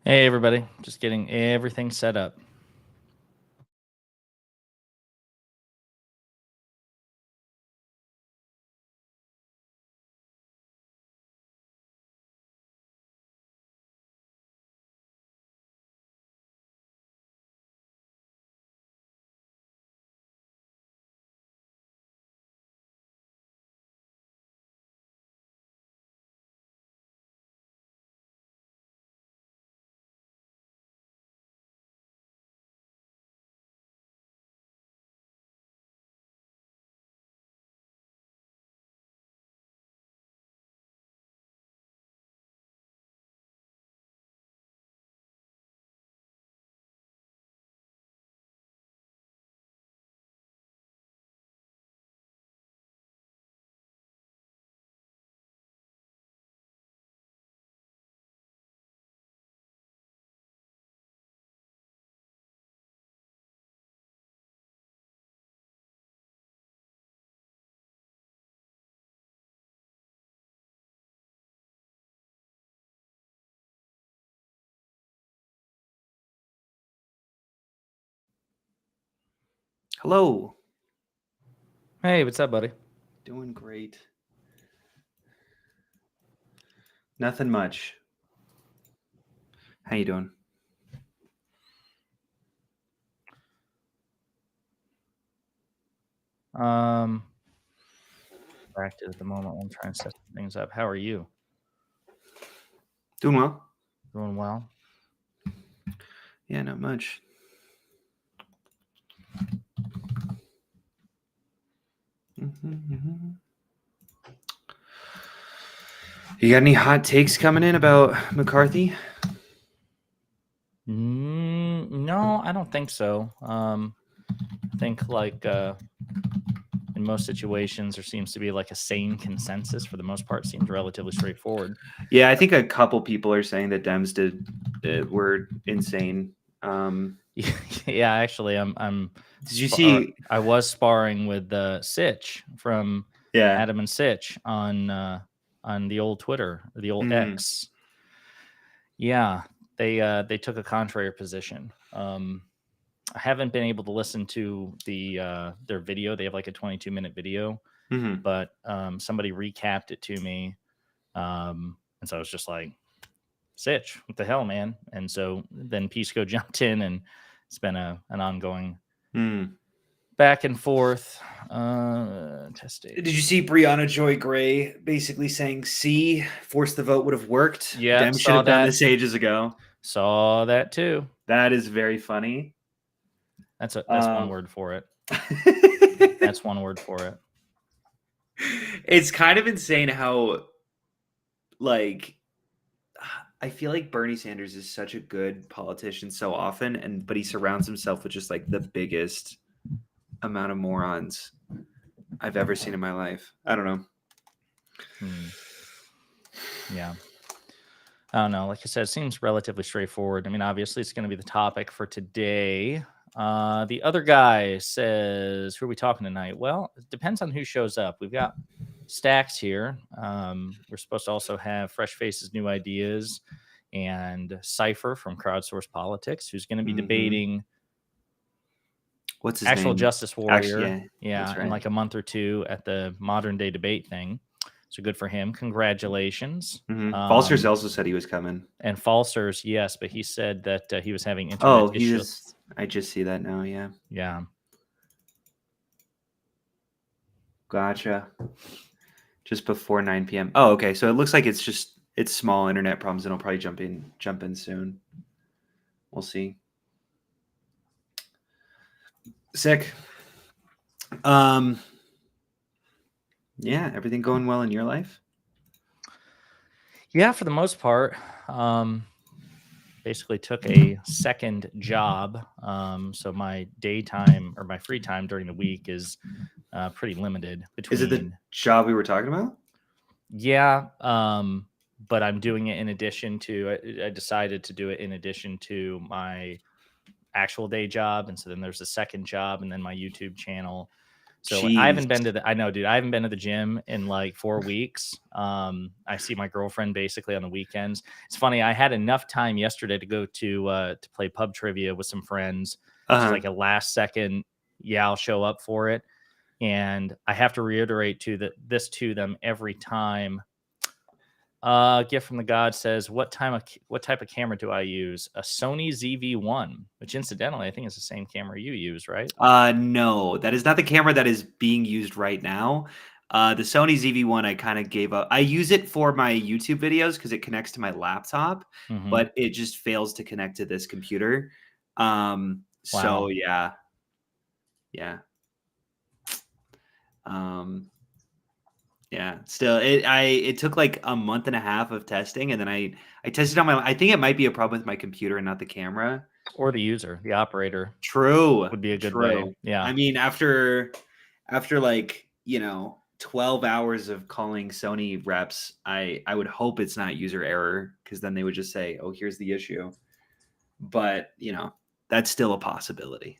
Hey, everybody. Just getting everything set up. Hello. Hey, what's up, buddy? Doing great. Nothing much. How you doing? Um, Active at the moment. I'm trying to set some things up. How are you? Doing well. Doing well. Yeah, not much. You got any hot takes coming in about McCarthy? No, I don't think so. I think in most situations, there seems to be like a sane consensus. For the most part, seems relatively straightforward. Yeah, I think a couple people are saying that Dems were insane. Yeah, actually, I'm. Did you see? I was sparring with Sitch from Yeah. Adam and Sitch on the old Twitter, the old X. Yeah, they took a contrary position. I haven't been able to listen to their video. They have like a 22-minute video, but somebody recapped it to me, and so I was just like, "Sitch, what the hell, man?" And so then Pisco jumped in, and it's been an ongoing back and forth. Testing. Did you see Brianna Joy Gray basically saying, "See, force the vote would have worked. Yeah, Dems should have done this ages ago." Saw that too. That is very funny. That's one word for it. That's one word for it. It's kind of insane how, like, I feel like Bernie Sanders is such a good politician so often, but he surrounds himself with just like the biggest amount of morons I've ever seen in my life. I don't know. Yeah. I don't know. Like I said, it seems relatively straightforward. I mean, obviously, it's going to be the topic for today. The other guy says, "Who are we talking tonight?" Well, it depends on who shows up. We've got Stacks here. We're supposed to also have Fresh Faces, New Ideas, and Cypher from Crowdsource Politics, who's going to be debating What's his Actual name? Justice Warrior. That's right. In like a month or two at the Modern Day Debate thing. So good for him. Congratulations. Falsers also said he was coming. And Falsers, yes, but he said that he was having internet issues. I just see that now. Yeah. Yeah. Gotcha. Just before 9 p.m. Oh, okay. So it looks like it's small internet problems, and it'll probably jump in soon. We'll see. Sick. Yeah, everything going well in your life? Yeah, for the most part. Basically took a second job. So my daytime or my free time during the week is pretty limited. Is it the job we were talking about? Yeah. But I'm doing it in addition to, I decided to do it in addition to my actual day job. And so then there's a second job and then my YouTube channel. So I haven't been to I know, dude, I haven't been to the gym in like 4 weeks. I see my girlfriend basically on the weekends. It's funny. I had enough time yesterday to go to play pub trivia with some friends, which is like a last second. Yeah, I'll show up for it. And I have to reiterate this to them every time. Gift from the God says, what type of camera do I use? A Sony ZV-1, which incidentally, I think is the same camera you use, right? No, that is not the camera that is being used right now. The Sony ZV-1, I kind of gave up. I use it for my YouTube videos because it connects to my laptop, but it just fails to connect to this computer. So yeah. Yeah, still it took like a month and a half of testing, and then I tested on I think it might be a problem with my computer and not the camera. Or the user, the operator. True. Would be a good way. Yeah. I mean, after like, 12 hours of calling Sony reps, I would hope it's not user error, because then they would just say, oh, here's the issue. But, that's still a possibility.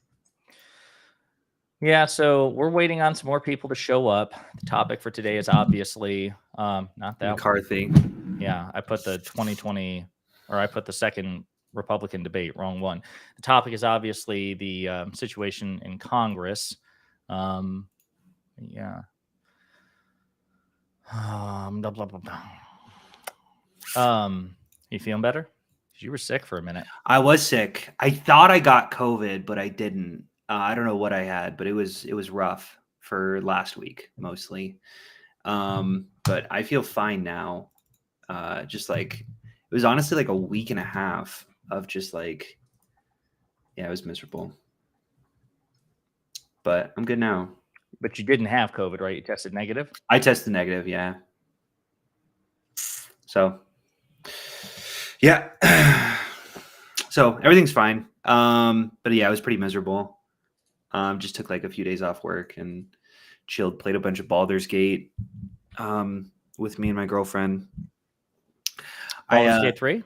Yeah, so we're waiting on some more people to show up. The topic for today is obviously not that McCarthy. Yeah, I put the 2020, or I put the second Republican debate, wrong one. The topic is obviously the situation in Congress. Yeah. Blah, blah, blah, blah. You feeling better? You were sick for a minute. I was sick. I thought I got COVID, but I didn't. I don't know what I had, but it was rough for last week mostly. But I feel fine now. Just like it was honestly like a week and a half of just like, yeah, it was miserable. But I'm good now. But you didn't have COVID, right? You tested negative? I tested negative, yeah. So, yeah. So everything's fine. But yeah, it was pretty miserable. Just took like a few days off work and chilled, played a bunch of Baldur's Gate with me and my girlfriend. Baldur's Gate 3?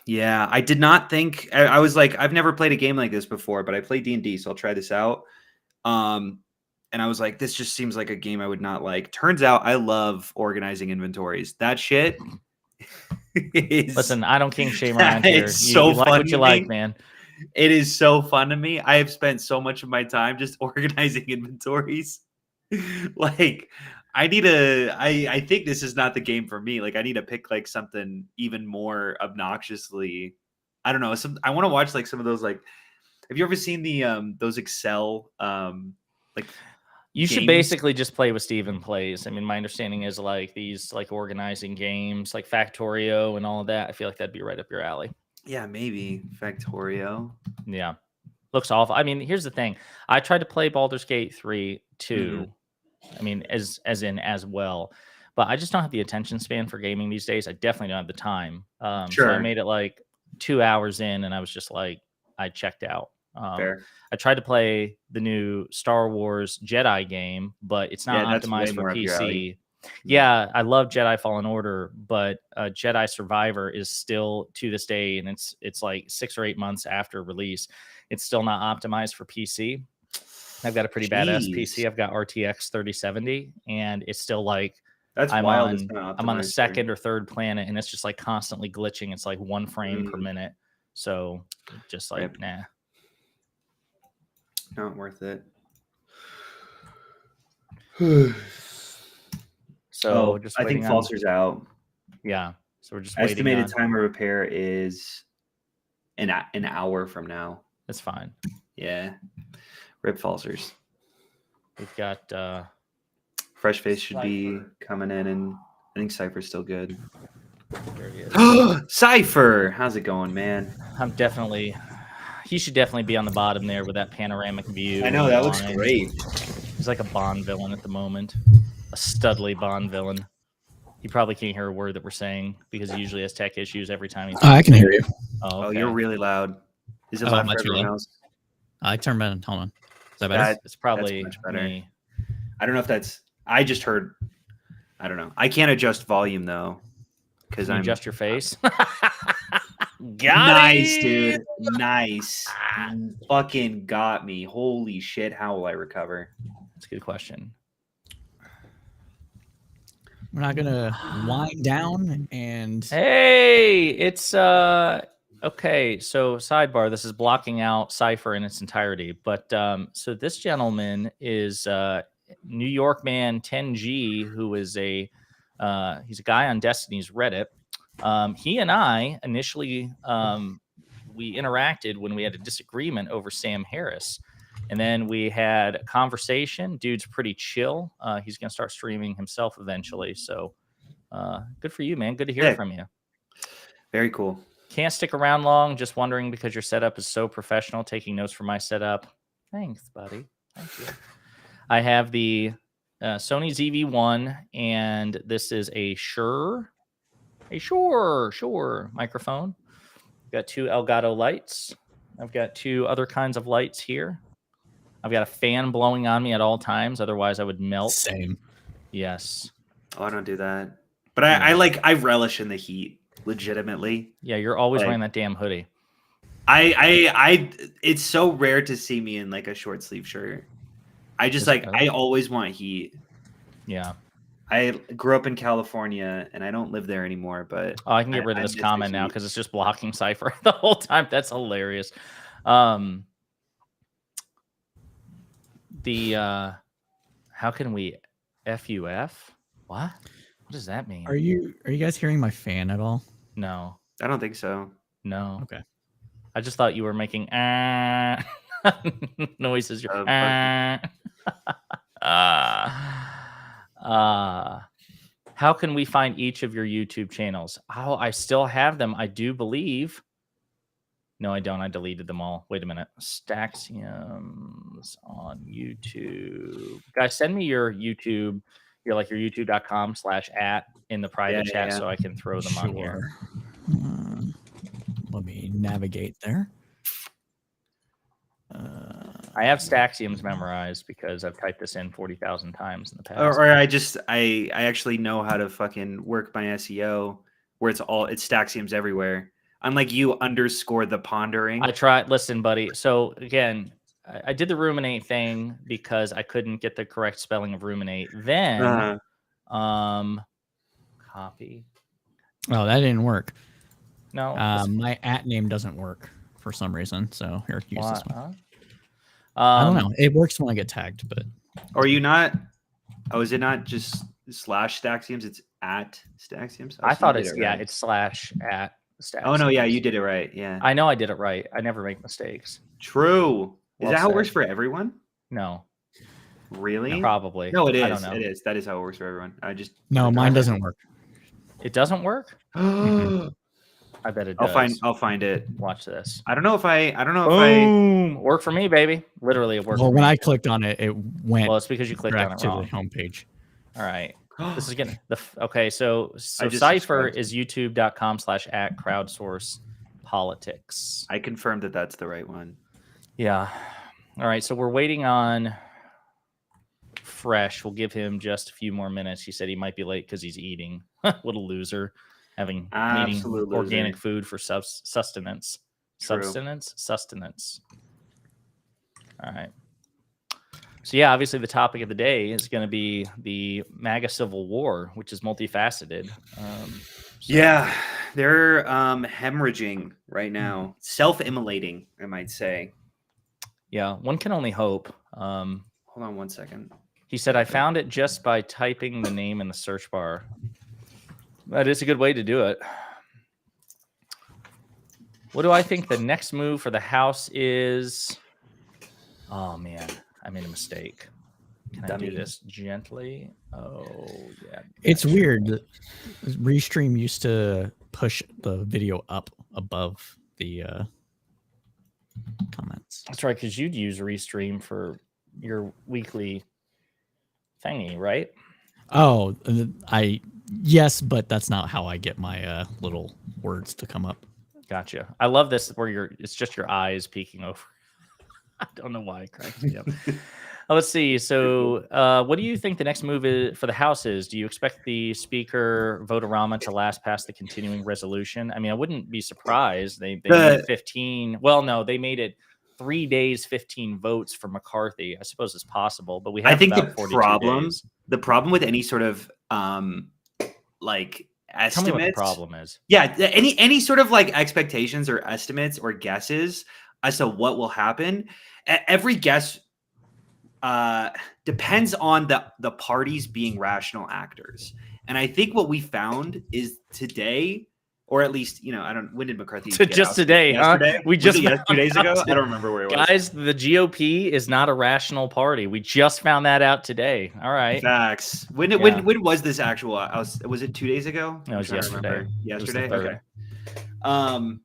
Yeah, I did not think, I was like, I've never played a game like this before, but I play D&D, so I'll try this out. And I was like, this just seems like a game I would not like. Turns out I love organizing inventories. That shit is... Listen, I don't king shame around here. It's so you like what you like, man. It is so fun to me. I have spent so much of my time just organizing inventories. Like, I think this is not the game for me. Like, I need to pick like something even more obnoxiously. I don't know. I want to watch like some of those, like, have you ever seen the those Excel like you should basically just play with Steven Plays. I mean, my understanding is like these like organizing games like Factorio and all of that. I feel like that'd be right up your alley. Yeah, maybe Factorio. Yeah. Looks awful. I mean, here's the thing. I tried to play Baldur's Gate 3 too. I mean, as well. But I just don't have the attention span for gaming these days. I definitely don't have the time. So I made it like 2 hours in and I was just like, I checked out. I tried to play the new Star Wars Jedi game, but it's not optimized for PC. Yeah, I love Jedi Fallen Order, but Jedi Survivor is still, to this day, and it's like 6 or 8 months after release, it's still not optimized for PC. I've got a pretty badass PC. I've got RTX 3070, and it's still like I'm on the second or third planet, and it's just like constantly glitching. It's like 1 frame per minute. So just like, nah. Not worth it. So I think Falser's out. Yeah. So we're just estimated time of repair is an hour from now. That's fine. Yeah. Rip Falsers. We've got Fresh Face should be coming in, and I think Cypher's still good. There he is. Cypher! How's it going, man? He should definitely be on the bottom there with that panoramic view. I know, that looks great. He's like a Bond villain at the moment. A Studley Bond villain. He probably can't hear a word that we're saying because he usually has tech issues every time. I can hear you. Oh, okay. You're really loud. Is it loud for everyone else? I turned it. Hold on. Is that better? It's probably much better. Me. I don't know if that's... I just heard... I don't know. I can't adjust volume, though. Because I'm... adjust your face? Nice, dude. Nice. Fucking got me. Holy shit. How will I recover? That's a good question. We're not gonna wind down and. Hey, it's okay. So sidebar. This is blocking out Cypher in its entirety, but so this gentleman is New York man 10G, who is he's a guy on Destiny's Reddit. He and I initially we interacted when we had a disagreement over Sam Harris. And then we had a conversation. Dude's pretty chill. He's going to start streaming himself eventually. So good for you, man. Good to hear from you. Very cool. Can't stick around long. Just wondering because your setup is so professional. Taking notes from my setup. Thanks, buddy. Thank you. I have the Sony ZV-1, and this is a Shure microphone. Got two Elgato lights. I've got two other kinds of lights here. I've got a fan blowing on me at all times. Otherwise, I would melt. Same. Yes. Oh, I don't do that. But I relish in the heat, legitimately. Yeah, you're always wearing that damn hoodie. It's so rare to see me in like a short sleeve shirt. I just I always want heat. Yeah. I grew up in California and I don't live there anymore, but I can get rid of this comment now because it's just blocking Cypher the whole time. That's hilarious. How can we FUF? What does that mean? Are you guys hearing my fan at all? No. I don't think so. No. Okay. I just thought you were making noises. How can we find each of your YouTube channels? Oh, I still have them. I do believe. No, I don't. I deleted them all. Wait a minute. Staxiums on YouTube. Guys, send me your YouTube, your youtube.com/@ in the private chat so I can throw them on here. Let me navigate there. I have Staxiums memorized because I've typed this in 40,000 times in the past. Or I actually know how to fucking work my SEO where it's Staxiums everywhere. Unlike you underscore the pondering. I tried. Listen, buddy. So again, I did the ruminate thing because I couldn't get the correct spelling of ruminate. Then, copy. Oh, that didn't work. No, my @name doesn't work for some reason. So here, use this one. Huh? I don't know. It works when I get tagged, but. Are you not? Oh, is it not just /Staxiums? It's @Staxiums. I thought it's right. It's /@ Staxiums. Oh no, yeah, you did it right. Yeah, I know I did it right. I never make mistakes. True. Is that how it works for everyone? No. Really? Yeah, probably. No, it is. I don't know. It is. That is how it works for everyone. Mine doesn't work. It doesn't work? I bet it does. I'll find it. Watch this. I don't know if I work for me, baby. Literally, it worked. Well, when I clicked on it, it went. Well, it's because you clicked on it to wrong. the homepage. All right. This is getting okay. So Cypher is youtube.com/@ crowdsource politics. I confirmed that that's the right one. Yeah. All right. So we're waiting on Fresh. We'll give him just a few more minutes. He said he might be late because he's eating. What a loser. Eating organic food for sustenance. True. Sustenance. All right. So yeah, obviously the topic of the day is going to be the MAGA Civil War, which is multifaceted. Yeah, they're hemorrhaging right now, self-immolating, I might say. Yeah, one can only hope. Hold on 1 second. He said, I found it just by typing the name in the search bar. That is a good way to do it. What do I think the next move for the House is? Oh, man. I made a mistake. Can I do this gently? Oh, yeah. It's weird. Restream used to push the video up above the comments. That's right, because you'd use Restream for your weekly thingy, right? Oh, yes, but that's not how I get my little words to come up. Gotcha. I love this where it's just your eyes peeking over. I don't know why it cracks me up. Let's see. So what do you think the next move for the House is? Do you expect the Speaker vote-a-rama to last past the continuing resolution? I mean, I wouldn't be surprised. They made 15. Well, no, they made it 3 days, 15 votes for McCarthy. I suppose it's possible, but we I have think about the 42 days. problem with any sort of like estimates. Tell me what the problem is. Yeah, any sort of like expectations or estimates or guesses as to what will happen. Every guess depends on the parties being rational actors. And I think what we found is today, or at least, when did McCarthy get just out? today, Yesterday? Huh? We Was just it 2 days ago? today. I don't remember where it was. Guys, the GOP is not a rational party. We just found that out today. All right. Facts. When was this actual? Was it 2 days ago? No, it was yesterday. Yesterday. Was Okay.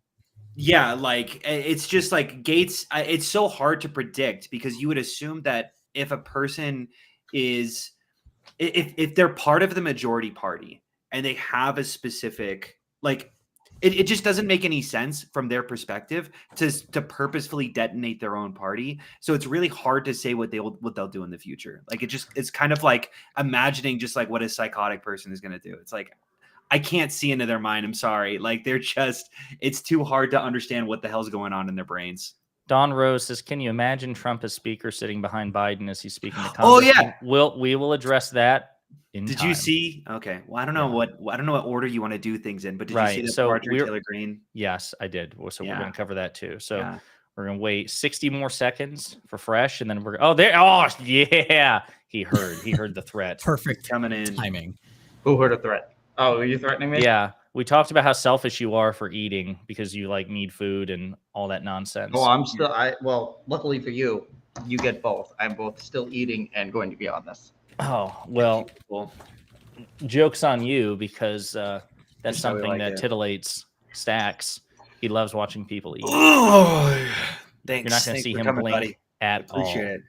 Yeah, like it's just like Gates. It's so hard to predict because you would assume that if a person is, if they're part of the majority party and they have a specific, like, it just doesn't make any sense from their perspective to purposefully detonate their own party. So it's really hard to say what they'll do in the future. Like it's kind of like imagining just like what a psychotic person is going to do. It's like, I can't see into their mind. I'm sorry. Like it's too hard to understand what the hell's going on in their brains. Don Rose says, can you imagine Trump as speaker sitting behind Biden as he's speaking to Congress? Oh yeah. We will address that. Did you see? Okay. Well, I don't know what order you want to do things in, but did you see that Marjorie Taylor Greene? Yes, I did. So we're going to cover that too. So we're going to wait 60 more seconds for fresh, and then yeah. He heard the threat. Perfect coming in. Timing. Who heard a threat? Oh, are you threatening me? Yeah. We talked about how selfish you are for eating because you like need food and all that nonsense. Oh, well, luckily for you, you get both. I'm both still eating and going to be on this. Oh, well, joke's on you because that's something that titillates Stacks. He loves watching people eat. Oh, thanks. You're not going to see him blink at all. Appreciate it.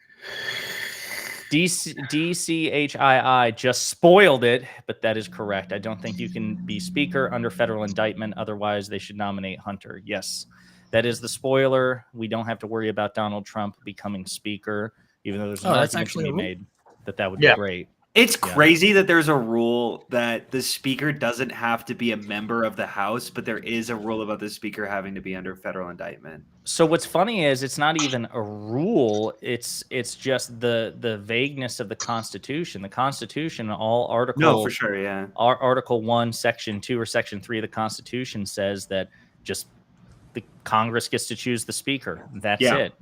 DCHII just spoiled it, but that is correct. I don't think you can be speaker under federal indictment. Otherwise, they should nominate Hunter. Yes, that is the spoiler. We don't have to worry about Donald Trump becoming speaker, even though there's an argument to be made that would be great. It's crazy that there's a rule that the speaker doesn't have to be a member of the House, but there is a rule about the speaker having to be under federal indictment. So what's funny is it's not even a rule. It's just the vagueness of the Constitution. The Constitution, all articles. No, for sure, yeah. Article 1, Section 2, or Section 3 of the Constitution says that just the Congress gets to choose the speaker. That's it.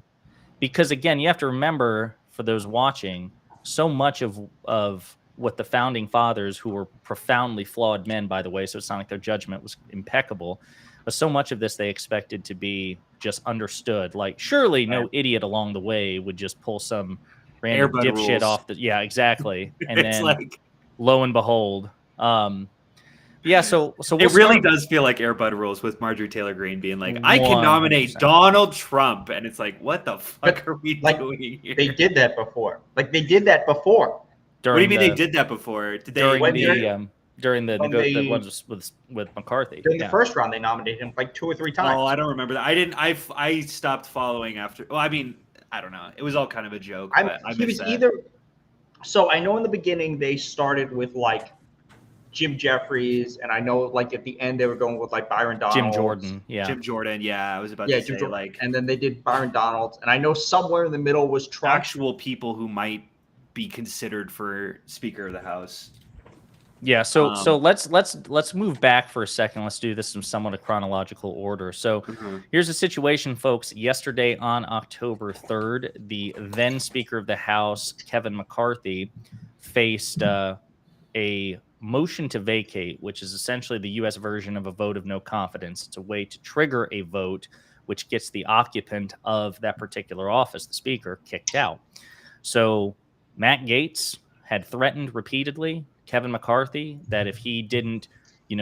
Because again, you have to remember, for those watching, so much of what the founding fathers, who were profoundly flawed men, by the way, so it's not like their judgment was impeccable, but so much of this they expected to be just understood. Like, surely no idiot along the way would just pull some random dipshit off the... Yeah, exactly. And then, lo and behold... So it really does feel like Airbud rules with Marjorie Taylor Greene being like, I can nominate Donald Trump. And it's like, what the fuck are we doing here? They did that before. What do you mean they did that before? Did they during the ones with McCarthy? During the first round, they nominated him like 2 or 3 times. Oh, I don't remember that. I stopped following after. Well, I mean, I don't know. It was all kind of a joke. So I know in the beginning they started with like Jim Jeffries, and I know like at the end they were going with like Byron Donalds. Jim Jordan. I was about to say like, and then they did Byron Donalds, and I know somewhere in the middle was Trump. Actual people who might be considered for Speaker of the House. Yeah, so let's move back for a second. Let's do this in somewhat a chronological order. So here's the situation, folks. Yesterday on October 3rd, the then Speaker of the House, Kevin McCarthy, faced a motion to vacate, which is essentially the U.S. version of a vote of no confidence. It's a way to trigger a vote which gets the occupant of that particular office, the Speaker, kicked out. So Matt Gaetz had threatened repeatedly Kevin McCarthy that if he didn't,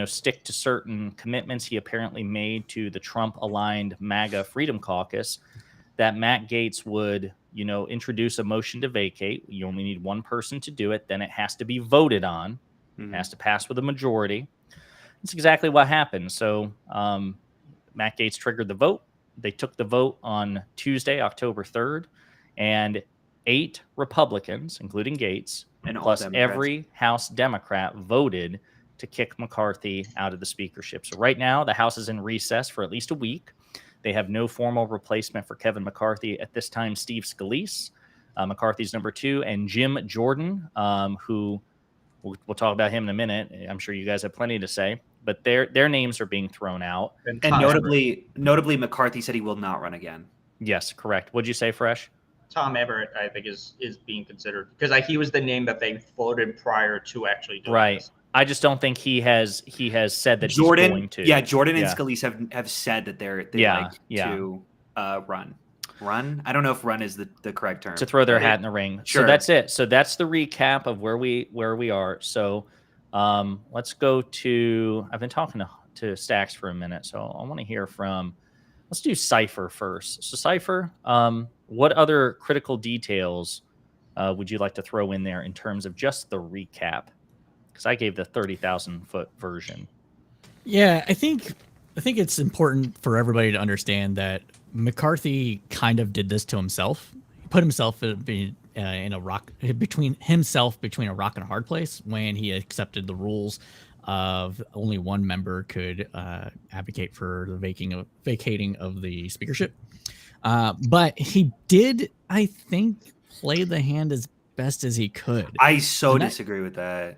stick to certain commitments he apparently made to the Trump-aligned MAGA Freedom Caucus, that Matt Gaetz would, introduce a motion to vacate. You only need one person to do it. Then it has to be voted on. It has to pass with a majority. That's exactly what happened. So Matt Gaetz triggered the vote. They took the vote on Tuesday, October 3rd, and 8 Republicans, including Gaetz, and plus every House Democrat voted to kick McCarthy out of the speakership. So right now, the House is in recess for at least a week. They have no formal replacement for Kevin McCarthy at this time. Steve Scalise, McCarthy's number 2, and Jim Jordan, who we'll talk about him in a minute. I'm sure you guys have plenty to say, but their names are being thrown out. And notably, McCarthy said he will not run again. Yes, correct. What'd you say, Fresh? Tom Everett, I think, is being considered because he was the name that they floated prior to actually doing this. I just don't think he has said that Jordan, he's going to. Yeah, Jordan and Scalise have said that they like to run. Run? I don't know if run is the correct term. To throw their hat in the ring. Sure. So that's it. So that's the recap of where we are. So let's go to. I've been talking to Stacks for a minute, so I want to hear from. Let's do Cypher first. So Cypher, what other critical details would you like to throw in there in terms of just the recap? Because I gave the 30,000-foot version. Yeah, I think it's important for everybody to understand that McCarthy kind of did this to himself. He put himself in between a rock and a hard place when he accepted the rules of only one member could advocate for the vacating of the speakership. But he did, I think, play the hand as best as he could. I disagree with that.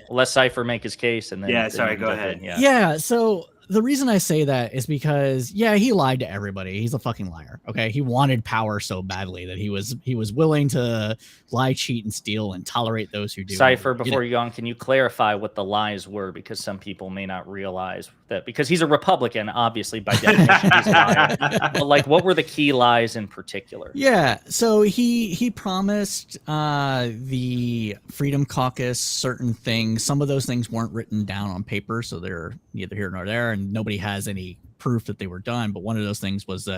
Let Cypher make his case, and then go ahead. Yeah. So the reason I say that is because he lied to everybody. He's a fucking liar. Okay, he wanted power so badly that he was willing to lie, cheat, and steal, and tolerate those who do. Cypher, before you go on, can you clarify what the lies were? Because some people may not realize that because he's a Republican, obviously by definition he's a liar. But like, what were the key lies in particular? Yeah, so he promised the Freedom Caucus certain things. Some of those things weren't written down on paper, so they're neither here nor there, and nobody has any proof that they were done. But one of those things was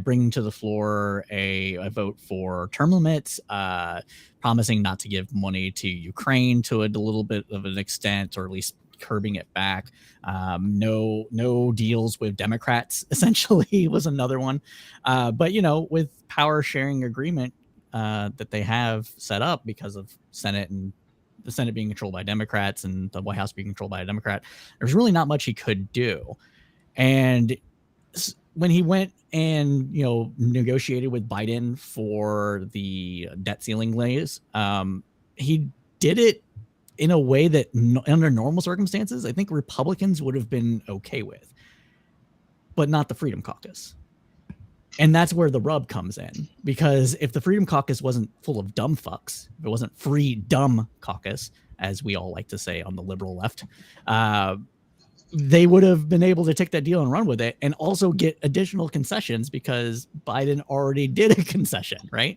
bringing to the floor a vote for term limits, promising not to give money to Ukraine to a little bit of an extent, or at least curbing it back. No deals with Democrats essentially was another one. But with power sharing agreement that they have set up because of Senate and the Senate being controlled by Democrats and the White House being controlled by a Democrat, there's really not much he could do. And when he went and negotiated with Biden for the debt ceiling lays, he did it in a way that under normal circumstances, I think Republicans would have been okay with, but not the Freedom Caucus. And that's where the rub comes in, because if the Freedom Caucus wasn't full of dumb fucks, if it wasn't free dumb caucus, as we all like to say on the liberal left, they would have been able to take that deal and run with it, and also get additional concessions because Biden already did a concession, right?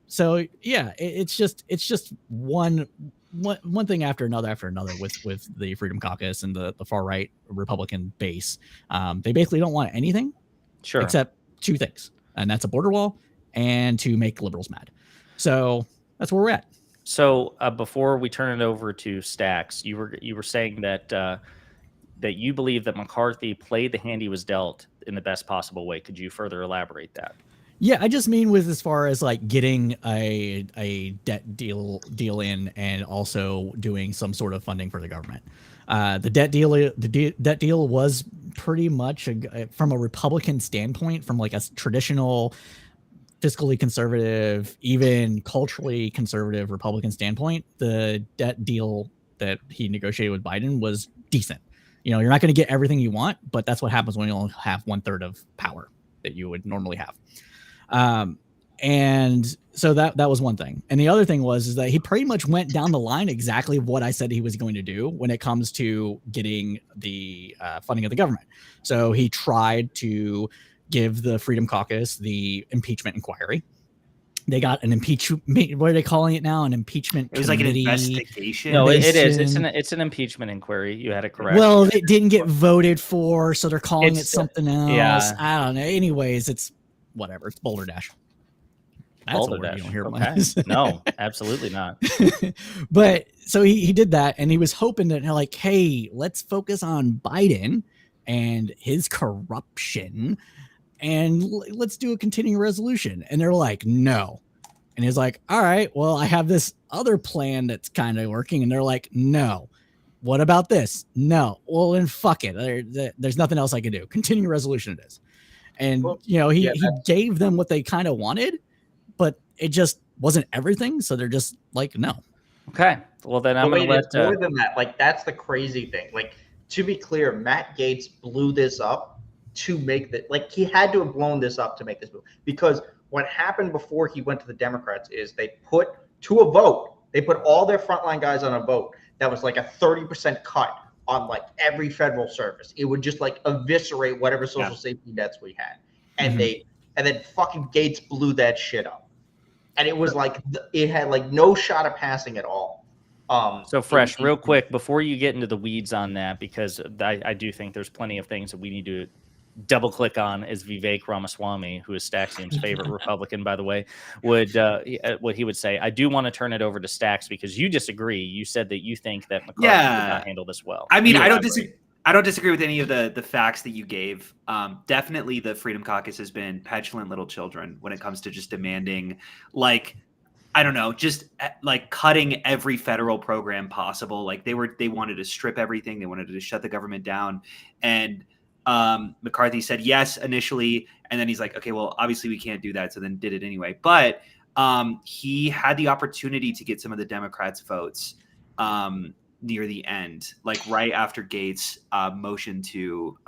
So yeah, it's just one thing after another with the Freedom Caucus and the far right Republican base. They basically don't want anything, except two things, and that's a border wall and to make liberals mad. So that's where we're at. So before we turn it over to Stacks, you were saying that that you believe that McCarthy played the hand he was dealt in the best possible way. Could you further elaborate that? Yeah, I just mean with as far as like getting a debt deal in, and also doing some sort of funding for the government. The debt deal was pretty much from a Republican standpoint, from like a traditional fiscally conservative, even culturally conservative Republican standpoint, the debt deal that he negotiated with Biden was decent. You're not going to get everything you want, but that's what happens when you only have 1/3 of power that you would normally have. And so that was one thing. And the other thing is that he pretty much went down the line exactly what I said he was going to do when it comes to getting the funding of the government. So he tried to give the Freedom Caucus the impeachment inquiry. They got an impeachment. What are they calling it now? An impeachment. It was committee. Like an investigation. No, it is. It's an impeachment inquiry. You had it correct. Well, it didn't get voted for, so they're calling it something else. Yeah. I don't know. Anyways, it's whatever. It's Boulder Dash. That's Boulder a word Dash. you don't hear Okay. much. No, absolutely not. But so he did that, and he was hoping that like, hey, let's focus on Biden and his corruption, and let's do a continuing resolution. And they're like, no. And he's like, all right, well, I have this other plan that's kind of working. And they're like, no. What about this? No. Well, then fuck it. There's nothing else I can do. Continuing resolution it is. And, Well, he yeah, gave them what they kind of wanted, but it just wasn't everything. So they're just like, no. Okay. Well, then I'm going to let... It's more than that. Like, that's the crazy thing. Like, to be clear, Matt Gaetz blew this up to make that. Like, he had to have blown this up to make this move. Because what happened before he went to the Democrats is they put all their frontline guys on a vote that was like a 30% cut on like every federal service. It would just like eviscerate whatever social safety nets we had. And then fucking Gaetz blew that shit up. And it was like, it had like no shot of passing at all. So Fresh, real quick, before you get into the weeds on that, because I do think there's plenty of things that we need to double click on, is Vivek Ramaswamy, who is Staxium's favorite Republican, by the way, would what he would say. I do want to turn it over to Stax because you disagree. You said that you think that McCarthy did not handle this well. I mean, I don't disagree with any of the facts that you gave. Definitely the Freedom Caucus has been petulant little children when it comes to just demanding, like, I don't know, just like cutting every federal program possible. Like they wanted to strip everything. They wanted to shut the government down. And McCarthy said yes initially, and then he's like, okay, well, obviously we can't do that, so then did it anyway. But he had the opportunity to get some of the Democrats' votes near the end, like right after Gaetz motion to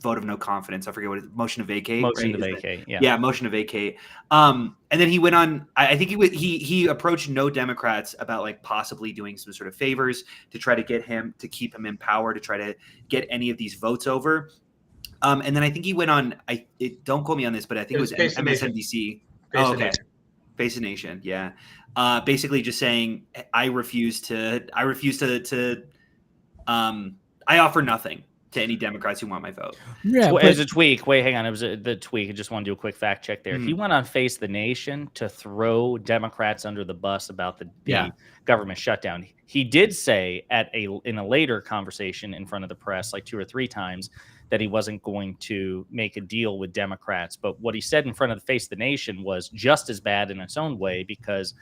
vote of no confidence. I forget what it is. Motion to vacate. Motion to vacate. Yeah, motion to vacate. And then he went on. I think he approached no Democrats about like possibly doing some sort of favors to try to get him to keep him in power, to try to get any of these votes over. And then I think he went on. Don't quote me on this, but I think it was MSNBC. Oh, okay. Face the Nation. Yeah. Basically just saying I offer nothing to any Democrats who want my vote. Yeah, it was a tweak. Wait, hang on. It was the tweak. I just want to do a quick fact check there. He went on Face the Nation to throw Democrats under the bus about the government shutdown. He did say in a later conversation in front of the press, like 2 or 3 times, that he wasn't going to make a deal with Democrats. But what he said in front of the Face the Nation was just as bad in its own way, because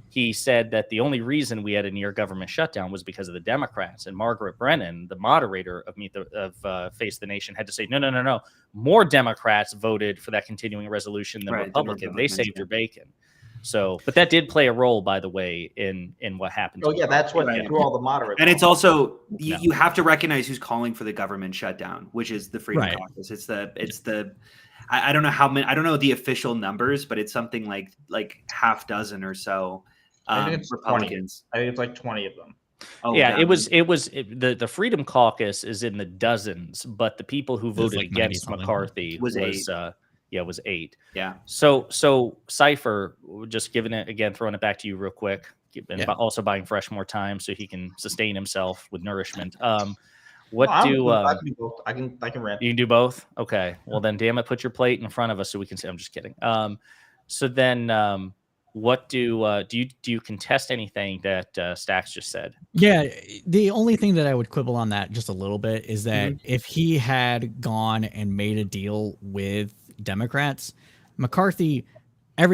he said that the only reason we had a near government shutdown was because of the Democrats. And Margaret Brennan, the moderator of Face the Nation, had to say, no. More Democrats voted for that continuing resolution than Republicans. They saved your bacon. So, but that did play a role, by the way, in what happened. Oh, yeah, that's what threw all the moderates. And it's also, you have to recognize who's calling for the government shutdown, which is the Freedom Caucus. It's the I don't know how many, I don't know the official numbers, but it's something like half dozen or so Republicans. 20. I think it's like 20 of them. Oh, yeah, it was the Freedom Caucus is in the dozens, but the people who voted against McCarthy was 8. Yeah. So Cypher, just giving it again, throwing it back to you real quick, and also buying Fresh more time so he can sustain himself with nourishment. I can rant. You can do both. Okay. Well, then, damn it, put your plate in front of us so we can say. I'm just kidding. So then, what do you contest anything that Stax just said? Yeah, the only thing that I would quibble on that just a little bit is that if he had gone and made a deal with Democrats, McCarthy,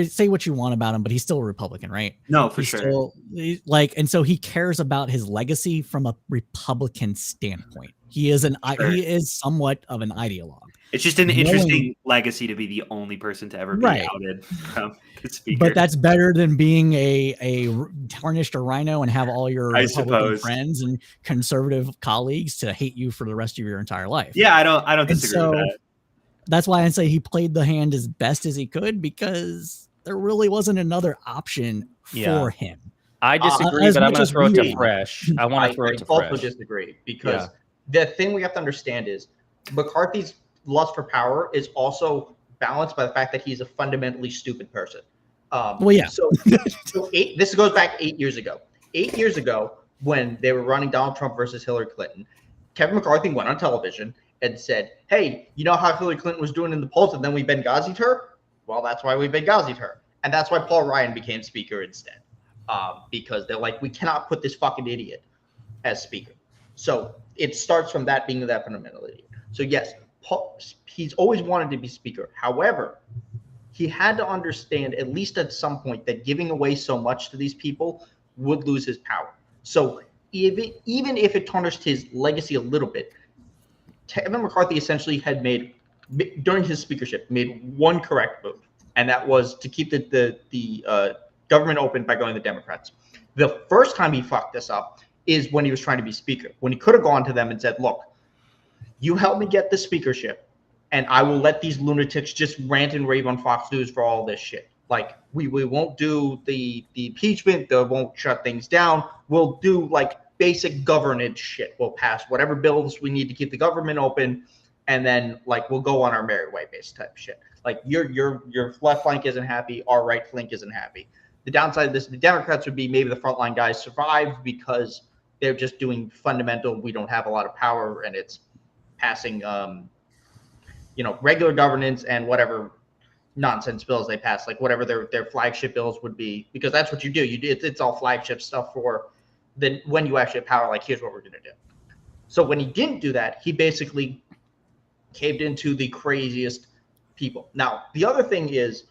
say what you want about him, but he's still a Republican, right? No, for sure. And so he cares about his legacy from a Republican standpoint. He is he is somewhat of an ideologue. It's just an interesting legacy to be the only person to ever be outed from the speaker. But that's better than being a tarnished or rhino and have all your Republican friends and conservative colleagues to hate you for the rest of your entire life. Yeah, I don't disagree with that. That's why I say he played the hand as best as he could, because there really wasn't another option for him. I disagree, but I'm going to throw it to Fresh. I want to throw it to Fresh. I also disagree, because the thing we have to understand is McCarthy's lust for power is also balanced by the fact that he's a fundamentally stupid person. So this goes back 8 years ago. 8 years ago, when they were running Donald Trump versus Hillary Clinton, Kevin McCarthy went on television and said, hey, you know how Hillary Clinton was doing in the polls and then we Benghazi'd her? Well, that's why we Benghazi'd her. And that's why Paul Ryan became speaker instead. Because they're like, we cannot put this fucking idiot as speaker. So it starts from that being that fundamental idiot. So yes, he's always wanted to be speaker. However, he had to understand, at least at some point, that giving away so much to these people would lose his power. So even if it tarnished his legacy a little bit, Kevin McCarthy essentially had made, during his speakership, made one correct move, and that was to keep the government open by going to the Democrats. The first time he fucked this up is when he was trying to be speaker, when he could have gone to them and said, look, you help me get the speakership, and I will let these lunatics just rant and rave on Fox News for all this shit. Like, we won't do the impeachment, they won't shut things down. We'll do like basic governance shit. We'll pass whatever bills we need to keep the government open, and then like we'll go on our merry way based type shit. Like your left flank isn't happy, our right flank isn't happy. The downside of this, the Democrats would be maybe the frontline guys survive because they're just doing fundamental, we don't have a lot of power, and it's passing regular governance and whatever nonsense bills they pass, like whatever their flagship bills would be, because that's what you do. It's all flagship stuff for then when you actually have power, like here's what we're going to do. So when he didn't do that, he basically caved into the craziest people. Now, the other thing is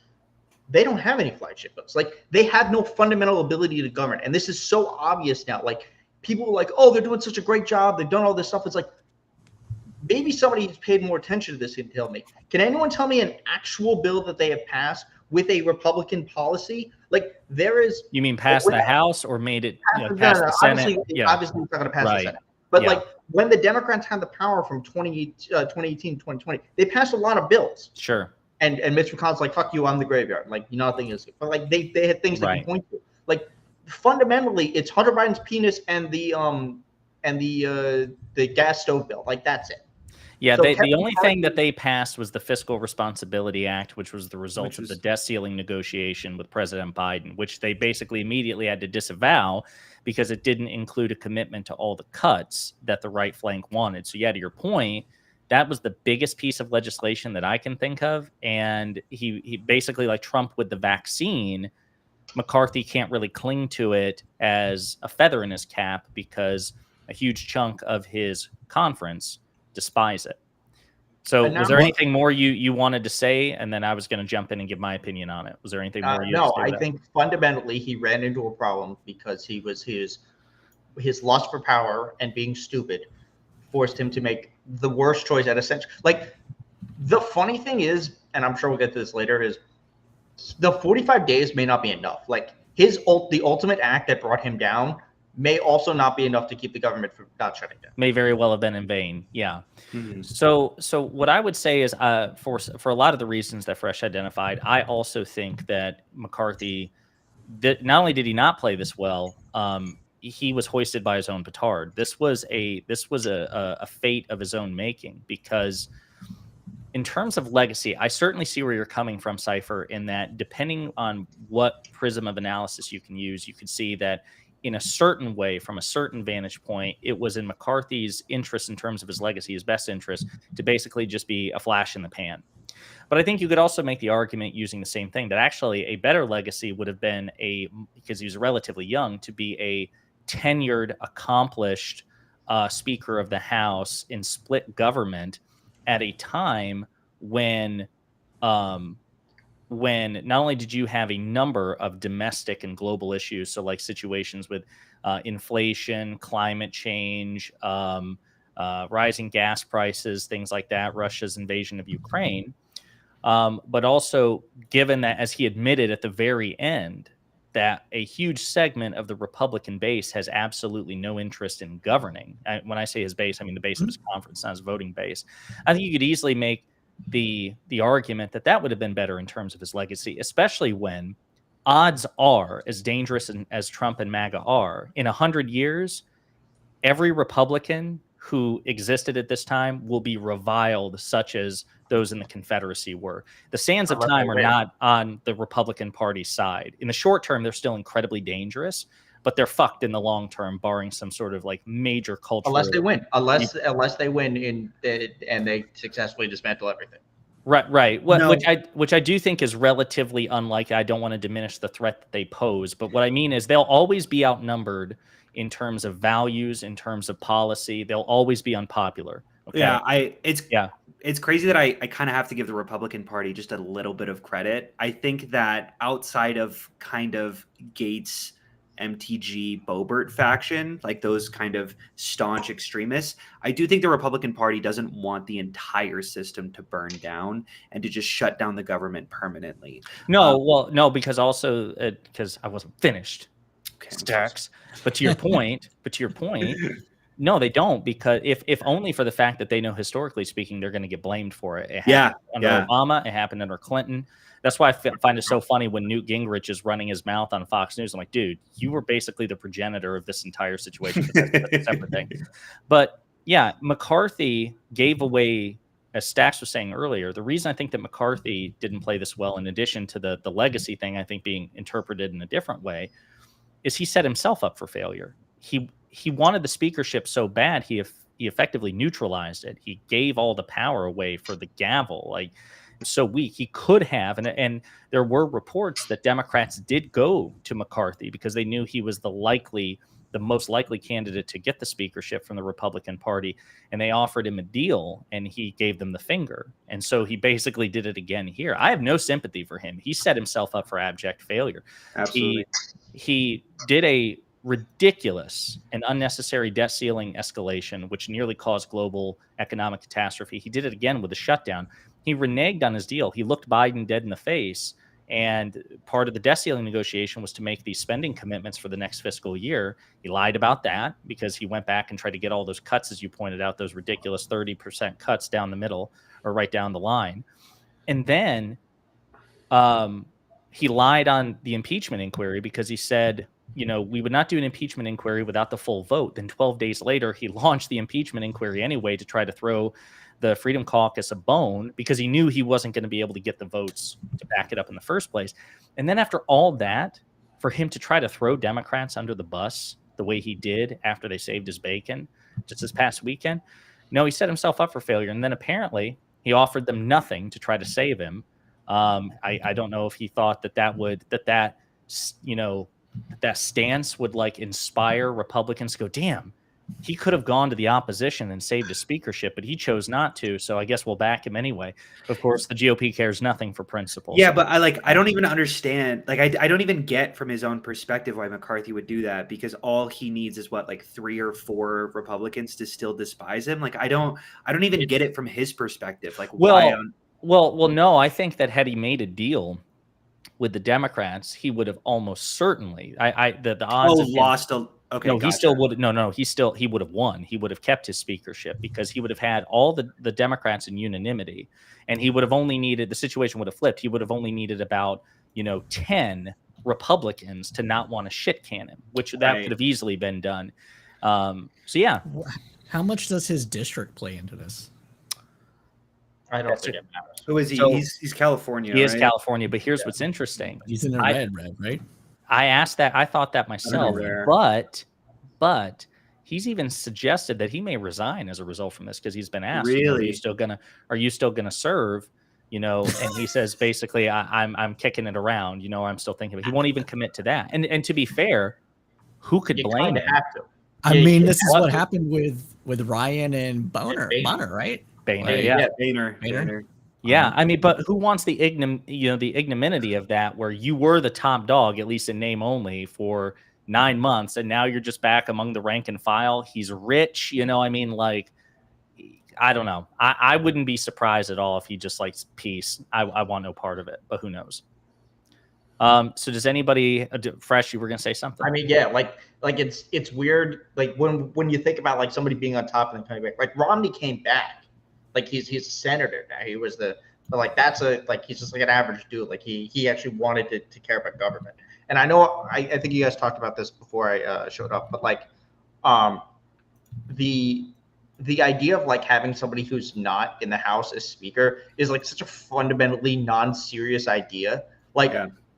they don't have any flagship bills. Like they have no fundamental ability to govern. And this is so obvious now. Like people are like, oh, they're doing such a great job. They've done all this stuff. It's like, maybe somebody who's paid more attention to this can tell me. Can anyone tell me an actual bill that they have passed with a Republican policy? Like there is. You mean passed the House or made it pass the Senate? Obviously, it's not going to pass the Senate. But like when the Democrats had the power from 2018, 2020, they passed a lot of bills. Sure. And Mitch McConnell's like, fuck you, I'm the graveyard. Like, nothing is. But like they had things they can point to. Like fundamentally, it's Hunter Biden's penis and the gas stove bill. Like that's it. Yeah, so the only thing that they passed was the Fiscal Responsibility Act, which was the result of the debt ceiling negotiation with President Biden, which they basically immediately had to disavow because it didn't include a commitment to all the cuts that the right flank wanted. So yeah, to your point, that was the biggest piece of legislation that I can think of. And he basically, like Trump with the vaccine, McCarthy can't really cling to it as a feather in his cap because a huge chunk of his conference despise it. So was there anything more you wanted to say? And then I was going to jump in and give my opinion on it. Was there anything more? No, I think fundamentally he ran into a problem because he was his lust for power and being stupid forced him to make the worst choice at a century. Like the funny thing is, and I'm sure we'll get to this later, is the 45 days may not be enough. Like the ultimate act that brought him down may also not be enough to keep the government from not shutting down. May very well have been in vain. Yeah. Mm-hmm. So what I would say is for a lot of the reasons that Fresh identified, I also think that McCarthy not only did he not play this well, he was hoisted by his own petard. This was a fate of his own making, because in terms of legacy, I certainly see where you're coming from, Cypher, in that depending on what prism of analysis you can use, you could see that in a certain way, from a certain vantage point, it was in McCarthy's interest in terms of his legacy, his best interest, to basically just be a flash in the pan. But I think you could also make the argument using the same thing that actually a better legacy would have been because he was relatively young, to be a tenured, accomplished Speaker of the House in split government at a time when not only did you have a number of domestic and global issues, so like situations with inflation, climate change, rising gas prices, things like that, Russia's invasion of Ukraine, but also given that, as he admitted at the very end, that a huge segment of the Republican base has absolutely no interest in governing. When I say his base, I mean the base of his conference, not his voting base. I think you could easily make the argument that would have been better in terms of his legacy, especially when odds are, as dangerous as Trump and MAGA are, in 100 years, every Republican who existed at this time will be reviled, such as those in the Confederacy were. The sands of time are not on the Republican Party's side. In the short term, they're still incredibly dangerous, but they're fucked in the long term, barring some sort of like major cultural. Unless they win and they successfully dismantle everything. Right. Which I do think is relatively unlikely. I don't want to diminish the threat that they pose, but what I mean is they'll always be outnumbered in terms of values, in terms of policy. They'll always be unpopular. Okay? Yeah, it's crazy that I kind of have to give the Republican Party just a little bit of credit. I think that outside of kind of Gates MTG Boebert faction, like those kind of staunch extremists. I do think the Republican Party doesn't want the entire system to burn down and to just shut down the government permanently. No, because also because I wasn't finished. Okay, Stacks. But to your point, no, they don't, because if only for the fact that they know, historically speaking, they're going to get blamed for it. It happened under Obama. It happened under Clinton. That's why I find it so funny when Newt Gingrich is running his mouth on Fox News. I'm like, dude, you were basically the progenitor of this entire situation. But that's a separate thing. But yeah, McCarthy gave away, as Stacks was saying earlier, the reason I think that McCarthy didn't play this well, in addition to the legacy thing, I think being interpreted in a different way, is he set himself up for failure. He wanted the speakership so bad, he effectively neutralized it. He gave all the power away for the gavel. Like, so weak. He could have, and there were reports that Democrats did go to McCarthy because they knew he was the most likely candidate to get the speakership from the Republican Party, and they offered him a deal, and he gave them the finger. And so he basically did it again here. I have no sympathy for him. He set himself up for abject failure. Absolutely. He did a ridiculous and unnecessary debt ceiling escalation, which nearly caused global economic catastrophe. He did it again with a shutdown. He reneged on his deal. He looked Biden dead in the face. And part of the debt ceiling negotiation was to make these spending commitments for the next fiscal year. He lied about that because he went back and tried to get all those cuts, as you pointed out, those ridiculous 30% cuts down the middle or right down the line. And then he lied on the impeachment inquiry because he said, we would not do an impeachment inquiry without the full vote. Then 12 days later, he launched the impeachment inquiry anyway to try to throw the Freedom Caucus a bone because he knew he wasn't going to be able to get the votes to back it up in the first place. And then after all that, for him to try to throw Democrats under the bus the way he did after they saved his bacon just this past weekend, no, he set himself up for failure. And then apparently he offered them nothing to try to save him. I don't know if he thought that stance would like inspire Republicans to go, damn, he could have gone to the opposition and saved his speakership, but he chose not to. So I guess we'll back him anyway. Of course, the GOP cares nothing for principles. Yeah, but I don't even understand. Like, I don't even get from his own perspective why McCarthy would do that, because all he needs is what, like 3 or 4 Republicans to still despise him. Like, I don't even get it from his perspective. Like, why? Well, no, I think that had he made a deal with the Democrats, he would have almost certainly. The odds of lost a. Okay, no, gotcha. he still would. No, he would have won. He would have kept his speakership because he would have had all the Democrats in unanimity, and he would have only needed, the situation would have flipped. He would have only needed about 10 Republicans to not want to shit can him, which that could have easily been done. So yeah. How much does his district play into this? I don't think it matters. Who is he? So, he's California. He is California, but here's what's interesting. He's in the red, right? I asked that. I thought that myself, but he's even suggested that he may resign as a result from this because he's been asked, really? Are you still gonna serve? And he says basically, I'm kicking it around. I'm still thinking of it. He won't even commit to that. And to be fair, who could blame him? I mean, this is what happened with Ryan and Bonner, right? Boehner, yeah, Boehner. Yeah, I mean, but who wants the ignominy of that, where you were the top dog, at least in name only, for 9 months, and now you're just back among the rank and file. He's rich, I mean, like, I don't know. I wouldn't be surprised at all if he just likes peace. I want no part of it, but who knows? So does anybody, Fresh, you were gonna say something? I mean, yeah, like it's weird, like when you think about like somebody being on top and then coming back. Like Romney came back. Like he's a senator now. He was he's just like an average dude. Like he actually wanted to care about government. And I know I think you guys talked about this before I showed up, but like the idea of like having somebody who's not in the House as speaker is like such a fundamentally non-serious idea. Like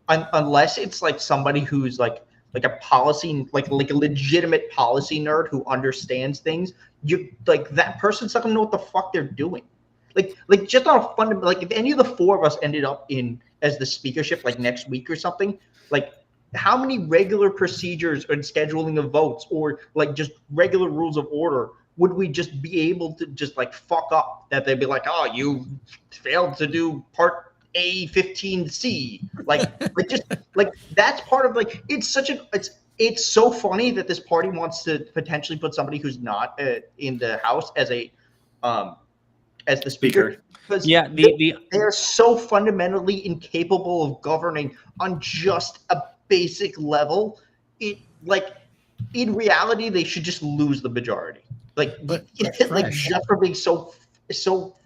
unless it's like somebody who's like a policy, like a legitimate policy nerd who understands things, you like that person's not gonna know what the fuck they're doing. Like just on a fundamental, like if any of the 4 of us ended up in as the speakership like next week or something, like how many regular procedures and scheduling of votes or like just regular rules of order would we just be able to just like fuck up, that they'd be like, oh, you failed to do part A15C, like just like that's part of like it's it's so funny that this party wants to potentially put somebody who's not in the House as the speaker. Because they're so fundamentally incapable of governing on just a basic level. In reality, they should just lose the majority. Just for being so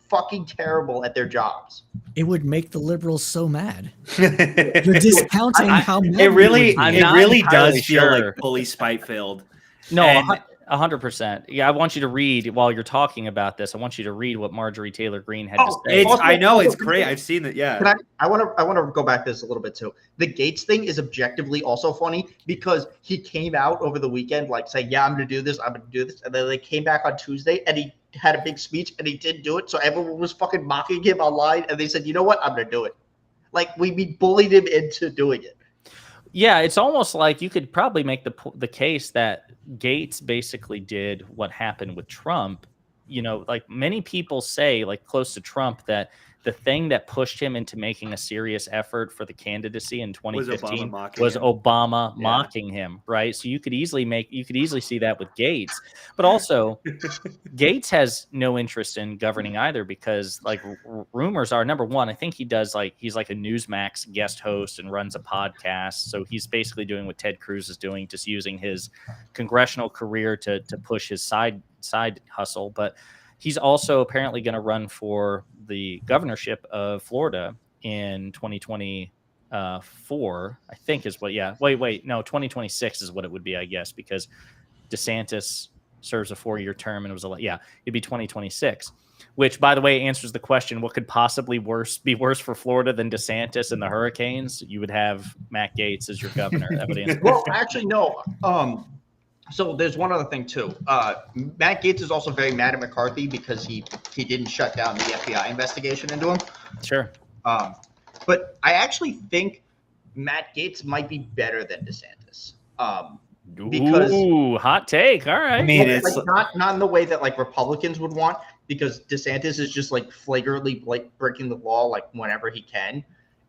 fucking terrible at their jobs. It would make the liberals so mad. You're discounting how mad it really does feel like fully spite-filled. No, 100%. Yeah, I want you to read while you're talking about this. I want you to read what Marjorie Taylor Greene had to say. I know it's great. I've seen it. Yeah. I want to go back to this a little bit too. The Gates thing is objectively also funny because he came out over the weekend saying, "Yeah, I'm going to do this. I'm going to do this," and then they came back on Tuesday and he had a big speech and he didn't do it. So everyone was fucking mocking him online, and they said, "You know what? I'm going to do it." We bullied him into doing it. Yeah, it's almost like you could probably make the case that Gates basically did what happened with Trump. Many people say, close to Trump, that the thing that pushed him into making a serious effort for the candidacy in 2015 was Obama mocking him, right? So you could easily see that with Gates, but also Gates has no interest in governing either, because rumors are, number one, I think he does he's like a Newsmax guest host and runs a podcast. So he's basically doing what Ted Cruz is doing, just using his congressional career to push his side hustle. But he's also apparently going to run for the governorship of Florida in 2024, I think is what. Yeah. Wait. No, 2026 is what it would be, I guess, because DeSantis serves a 4-year term and it'd be 2026, which, by the way, answers the question, what could possibly be worse for Florida than DeSantis and the hurricanes? You would have Matt Gates as your governor. That would answer. Well, actually, no. So there's one other thing too. Matt Gaetz is also very mad at McCarthy because he didn't shut down the FBI investigation into him. Sure. But I actually think Matt Gaetz might be better than DeSantis. Because hot take. All right. I mean, it's not in the way that Republicans would want, because DeSantis is just flagrantly breaking the law whenever he can,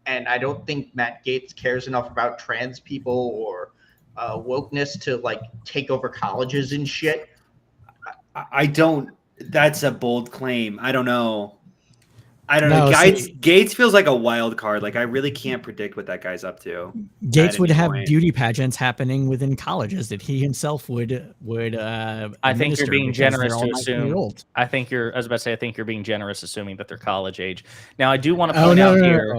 and I don't think Matt Gaetz cares enough about trans people or wokeness to take over colleges and shit. I don't. That's a bold claim. I don't know. Gates feels like a wild card. I really can't predict what that guy's up to. Gates would have beauty pageants happening within colleges that he himself would. I think you're being generous to assume. I think you're being generous assuming that they're college age. Now, I do want to point out here.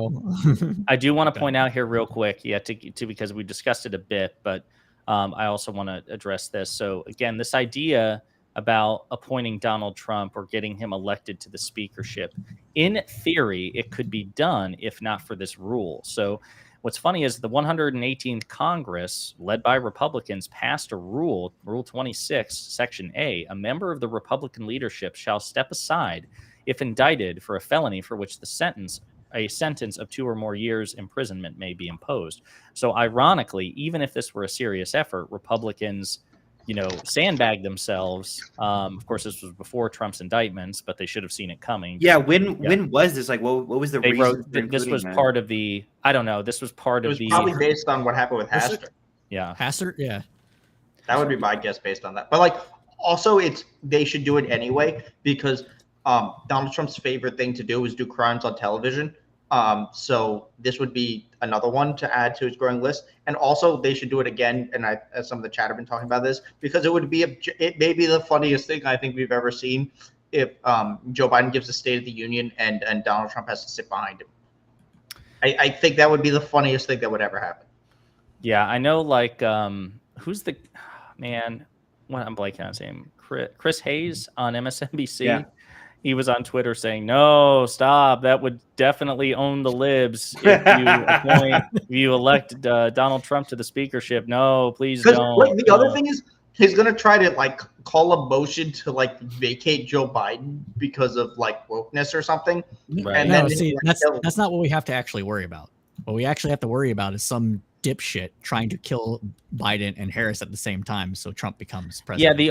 I do want to point out here real quick, because we discussed it a bit, but I also want to address this. So again, this idea about appointing Donald Trump or getting him elected to the speakership, in theory, it could be done if not for this rule. So what's funny is the 118th Congress, led by Republicans, passed a rule, Rule 26, Section A. A member of the Republican leadership shall step aside if indicted for a felony for which a sentence of 2 or more years imprisonment may be imposed. So ironically, even if this were a serious effort, Republicans sandbag themselves. Of course, this was before Trump's indictments, but they should have seen it coming. Yeah. When was this? What was the reason? This was part of the. I don't know. This was part of the. It was probably based on what happened with Hastert. Yeah. Hastert. Yeah. That would be my guess based on that. But also, they should do it anyway because Donald Trump's favorite thing to do is do crimes on television. So this would be another one to add to his growing list. And also they should do it again. And as some of the chat have been talking about this, because it may be the funniest thing I think we've ever seen if Joe Biden gives a State of the Union and Donald Trump has to sit behind him. I think that would be the funniest thing that would ever happen. Yeah, I know. Who's the man? What I'm blanking on his name. Chris Hayes on MSNBC. Yeah. He was on Twitter saying, "No, stop. That would definitely own the libs if you elect Donald Trump to the speakership. No, please don't." The other thing is, he's gonna try to call a motion to vacate Joe Biden because of wokeness or something. Right. And no, that's not what we have to actually worry about. What we actually have to worry about is some dipshit trying to kill Biden and Harris at the same time, so Trump becomes president. Yeah, the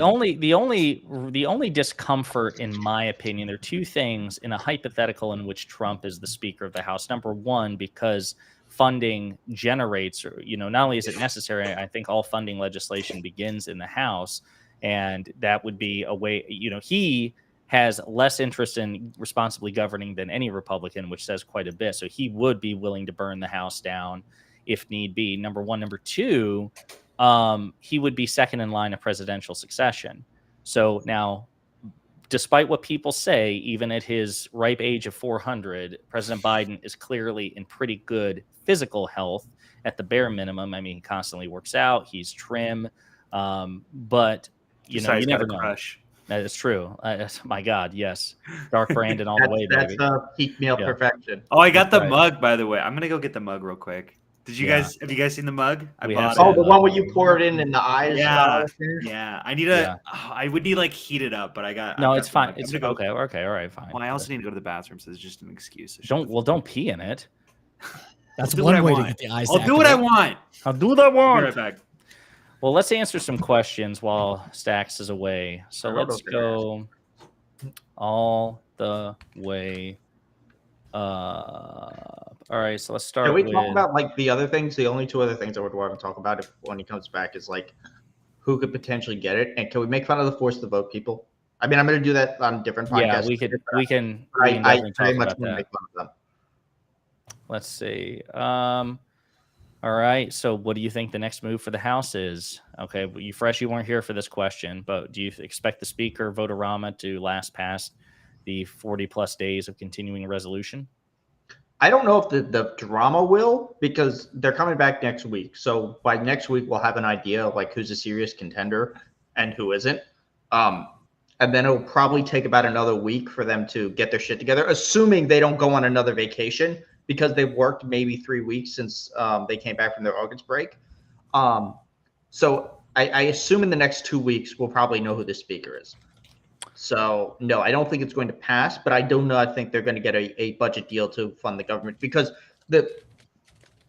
only discomfort, in my opinion, there are two things in a hypothetical in which Trump is the Speaker of the House. Number one, because funding generates, or, not only is it necessary, I think all funding legislation begins in the House, and that would be a way, he has less interest in responsibly governing than any Republican, which says quite a bit. So he would be willing to burn the House down if need be. Number one. Number two, he would be second in line of presidential succession. So now, despite what people say, even at his ripe age of 400, President Biden is clearly in pretty good physical health at the bare minimum. I mean, he constantly works out, he's trim, but you never know. Crush. That is true. My God, yes. Dark Brandon all the way, baby. That's peak male perfection. Oh, I got the mug, by the way. I'm going to go get the mug real quick. Have you guys seen the mug? I bought it. Oh, the one where you pour it in the eyes. Yeah. I need I would need heat it up, but I got. No, it's fine. It's okay. Okay, all right, fine. Well, I also need to go to the bathroom, so it's just an excuse. Don't pee in it. That's one way to get the eyes. I'll do what I want. I'll do what I want. Right back. Well, let's answer some questions while Stacks is away. So let's go all the way. All right, so let's start. Can we talk about the other things? The only two other things I would want to talk about when he comes back is who could potentially get it, and can we make fun of the force to vote people? I mean, I'm going to do that on different podcasts. Yeah, we can. I very much want to make fun of them. Let's see. All right. So, what do you think the next move for the House is? Okay, you weren't here for this question, but do you expect the Speaker Votorama to last past the 40+ days of continuing resolution? I don't know if the drama will, because they're coming back next week. So by next week, we'll have an idea of who's a serious contender and who isn't. And then it'll probably take about another week for them to get their shit together, assuming they don't go on another vacation, because they've worked maybe 3 weeks since they came back from their August break. So I assume in the next 2 weeks, we'll probably know who the speaker is. So, no, I don't think it's going to pass, but I do not think they're going to get a budget deal to fund the government, because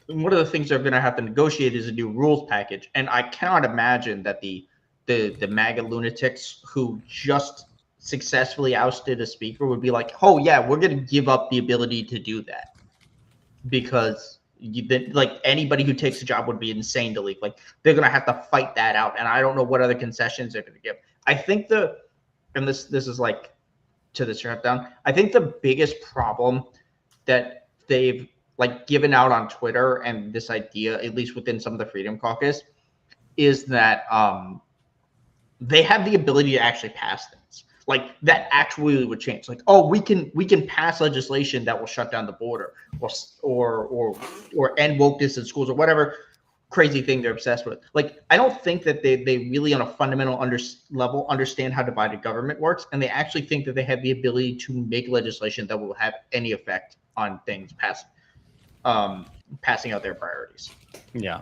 one of the things they're going to have to negotiate is a new rules package. And I cannot imagine that the MAGA lunatics who just successfully ousted a speaker would be like, oh, yeah, we're going to give up the ability to do that, because anybody who takes a job would be insane to leave. They're going to have to fight that out. And I don't know what other concessions they're going to give. I think and this is to the strap down, I think the biggest problem that they've given out on Twitter, and this idea, at least within some of the Freedom Caucus, is that they have the ability to actually pass things. That actually would change. We can pass legislation that will shut down the border or end wokeness in schools or whatever crazy thing they're obsessed with. I don't think that they really on a fundamental level understand how divided government works, and they actually think that they have the ability to make legislation that will have any effect on things passing out their priorities. Yeah.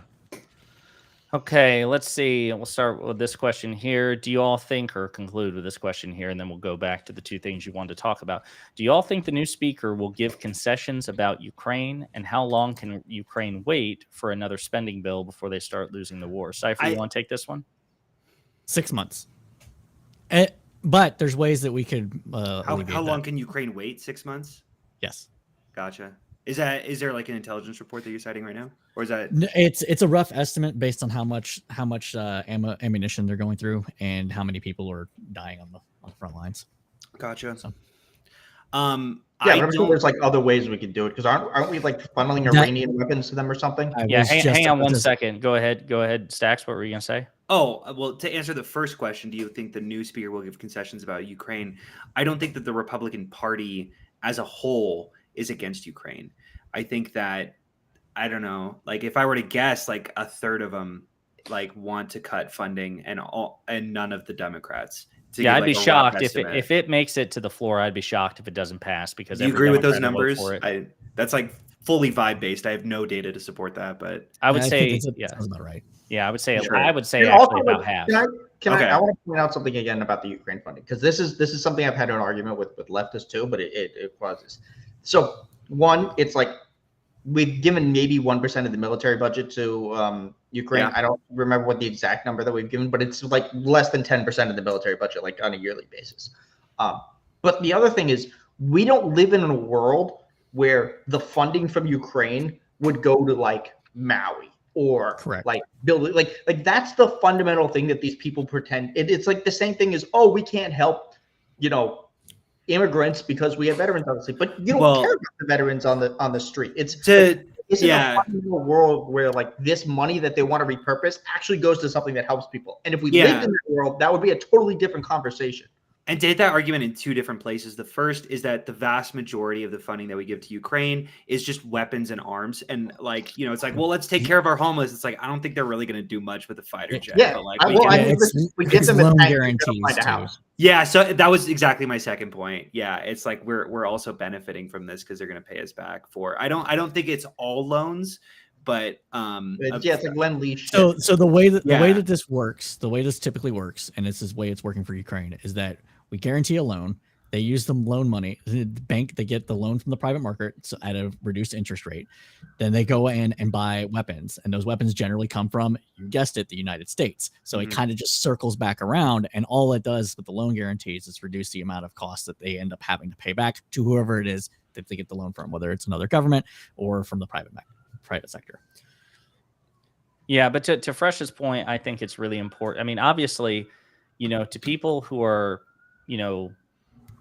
Okay, let's see. We'll start with this question here. Do you all think, or conclude with this question here, and then we'll go back to the two things you wanted to talk about. Do you all think the new speaker will give concessions about Ukraine, and how long can Ukraine wait for another spending bill before they start losing the war? Cypher, you want to take this one? 6 months. But there's ways that we could. How long can Ukraine wait? 6 months? Yes. Gotcha. Is there an intelligence report that you're citing right now, or is that? It's a rough estimate based on how much ammunition they're going through and how many people are dying on the front lines. Gotcha. So, but I'm sure there's other ways we could do it, because aren't we funneling Iranian weapons to them or something? Yeah, hang on one second. Go ahead, Stacks. What were you gonna say? Oh, well, to answer the first question, do you think the new speaker will give concessions about Ukraine? I don't think that the Republican Party as a whole is against Ukraine. I think that, I don't know, if I were to guess, a third of them want to cut funding, and none of the Democrats. Yeah, I'd be shocked if it makes it to the floor. I'd be shocked if it doesn't pass, because do you agree with those numbers? That's fully vibe based. I have no data to support that, but I would say that's about right. Yeah, I would say sure. actually about half. I want to point out something again about the Ukraine funding, because this is something I've had an argument with leftists too, but it causes. So one, it's we've given maybe 1% of the military budget to Ukraine. Yeah. I don't remember what the exact number that we've given, but it's less than 10% of the military budget, on a yearly basis. But the other thing is, we don't live in a world where the funding from Ukraine would go to like Maui or Correct. like build like that's the fundamental thing that these people pretend. It's like the same thing as, oh, we can't help, immigrants because we have veterans on the street, but you don't care about the veterans on the street. It's a fundamental world where like this money that they want to repurpose actually goes to something that helps people. And if we lived in that world, that would be a totally different conversation. And to hit that argument in two different places, the first is that the vast majority of the funding that we give to Ukraine is just weapons and arms. And like, it's like, well, let's take care of our homeless. It's like, I don't think they're really going to do much with a fighter jet. Yeah, but like, we give them loan a guarantees too. Yeah, so that was exactly my second point. Yeah, it's like we're also benefiting from this because they're going to pay us back for. I don't think it's all loans, but it's like Len Leach. So the way that this works, the way this typically works, and this is the way it's working for Ukraine, is that we guarantee a loan. They use the loan money. The bank, they get the loan from the private market at a reduced interest rate. Then they go in and buy weapons. And those weapons generally come from, you guessed it, the United States. So it kind of just circles back around. And all it does with the loan guarantees is reduce the amount of costs that they end up having to pay back to whoever it is that they get the loan from, whether it's another government or from the private sector. Yeah, but to Fresh's point, I think it's really important. I mean, obviously, to people who are,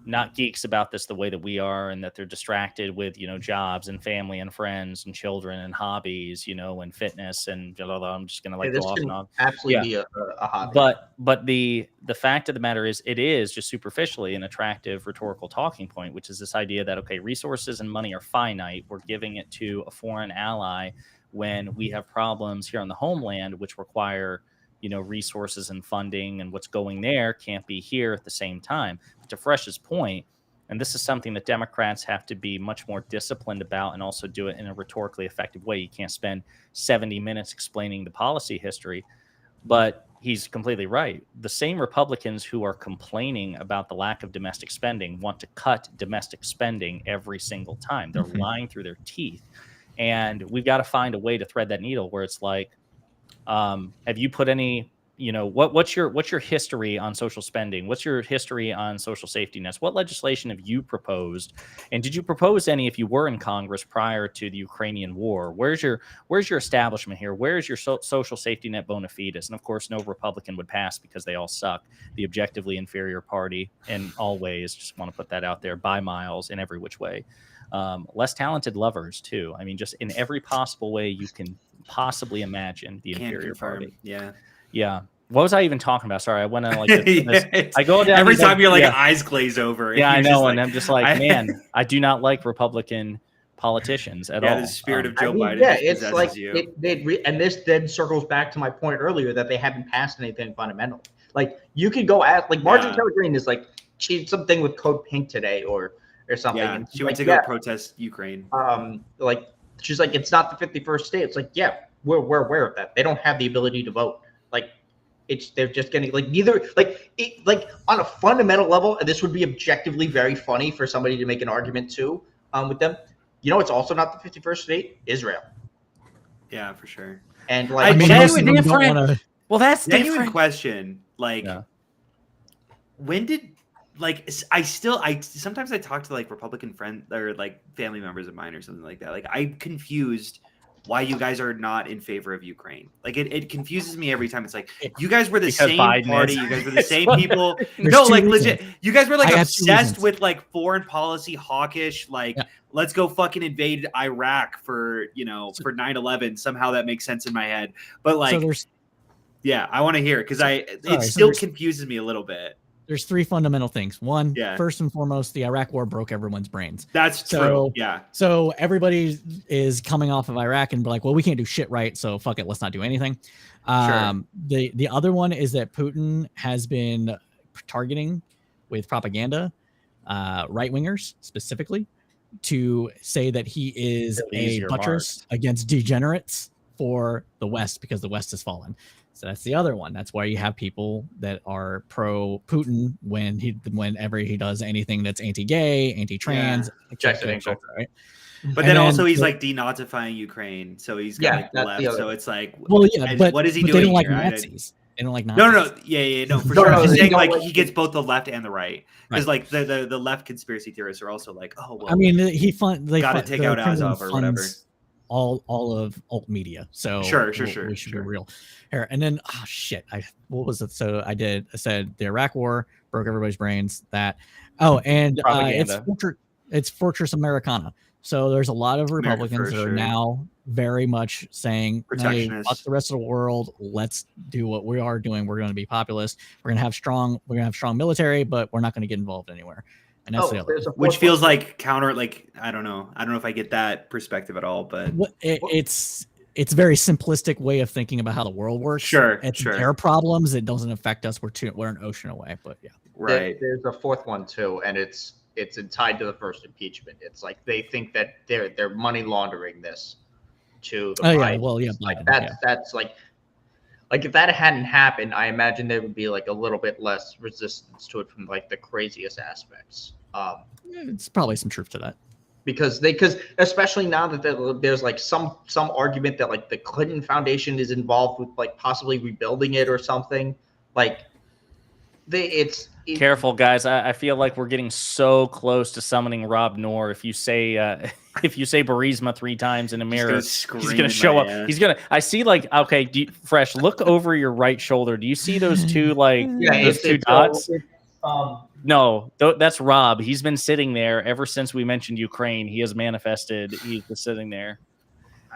not geeks about this the way that we are, and that they're distracted with, jobs and family and friends and children and hobbies, and fitness and blah, blah, blah. I'm just going to go off and on. Absolutely be a hobby. But the fact of the matter is, it is just superficially an attractive rhetorical talking point, which is this idea that, okay, resources and money are finite. We're giving it to a foreign ally when we have problems here on the homeland, which require resources and funding, and what's going there can't be here at the same time. But to Fresh's point, and this is something that Democrats have to be much more disciplined about, and also do it in a rhetorically effective way. You can't spend 70 minutes explaining the policy history, but he's completely right. The same Republicans who are complaining about the lack of domestic spending want to cut domestic spending every single time. They're lying through their teeth. And we've got to find a way to thread that needle where it's like, have you put any, what's your history on social spending? What's your history on social safety nets? What legislation have you proposed? And did you propose any if you were in Congress prior to the Ukrainian war? Where's your establishment here? Where's your social safety net bona fides? And of course, no Republican would pass because they all suck. The objectively inferior party in all ways. Just want to put that out there by miles in every which way. Less talented lovers too. I mean, just in every possible way you can possibly imagine the inferior party. Yeah. What was I even talking about? Sorry, I went on like this. I go down every time you're like eyes glaze over. Yeah, I know, and I'm just like, man, I do not like Republican politicians at all. Yeah, the spirit of Joe Biden. Yeah, it's like and this then circles back to my point earlier that they haven't passed anything fundamental. Like you could go ask, like Marjorie Taylor Greene is like she did something with Code Pink today or something. Yeah, she went to go protest Ukraine. Like she's like, it's not the 51st state. It's like, yeah, we're aware of that. They don't have the ability to vote. Like, they're just getting like neither like on a fundamental level. And this would be objectively very funny for somebody to make an argument too with them. It's also not the 51st state, Israel. Yeah, for sure. And like, that's different. Well, that's different question. Like, when did? Like I sometimes I talk to like Republican friends or like family members of mine or something like that. Like I'm confused why you guys are not in favor of Ukraine. Like it confuses me every time. It's like you guys were the same party. You guys were the same people. No, like legit. You guys were like obsessed with like foreign policy, hawkish. Like let's go fucking invade Iraq for 9/11. Somehow that makes sense in my head. But like, I want to hear it because it still confuses me a little bit. There's three fundamental things. One, first and foremost, the Iraq war broke everyone's brains. That's true. Yeah. So everybody is coming off of Iraq and be like, well, we can't do shit right. So fuck it. Let's not do anything. Sure. The other one is that Putin has been targeting with propaganda, right wingers specifically, to say that he is a buttress against degenerates for the West because the West has fallen. So that's the other one. That's why you have people that are pro Putin whenever he does anything that's anti-gay, anti-trans, etc. Right? But then also he's like denazifying Ukraine, so he's got like left. So it's like, but what is he doing? They don't like Nazis. They don't like Nazis. No, for sure. I'm just saying like he gets both the left and the right because like the left conspiracy theorists are also like, oh well. I mean, got to take out Azov or whatever. all of alt media. So Sure. We should be real here. And then what was it? So I said the Iraq War broke everybody's brains. It's Fortress Americana. So there's a lot of Republicans that are now very much saying, hey, fuck the rest of the world. Let's do what we are doing. We're going to be populist. We're going to have strong military, but we're not going to get involved anywhere. And that's the other. Which feels like counter, like, I don't know if I get that perspective at all, but it's a very simplistic way of thinking about how the world works. Sure. Their problems. It doesn't affect us. We're an ocean away, but yeah. Right. There's a fourth one too, and it's tied to the first impeachment. It's like they think that they're money laundering this to the Biden. That's like if that hadn't happened, I imagine there would be like a little bit less resistance to it from like the craziest aspects. It's probably some truth to that. Because especially now that there's like some argument that like the Clinton Foundation is involved with like possibly rebuilding it or something. Like careful, guys. I feel like we're getting so close to summoning Rob Noor. If you say Burisma 3 times in a mirror, he's gonna show up. I see like, okay, Fresh, look over your right shoulder. Do you see those two two dots? No, that's Rob. He's been sitting there ever since we mentioned Ukraine. He has manifested. He's been sitting there.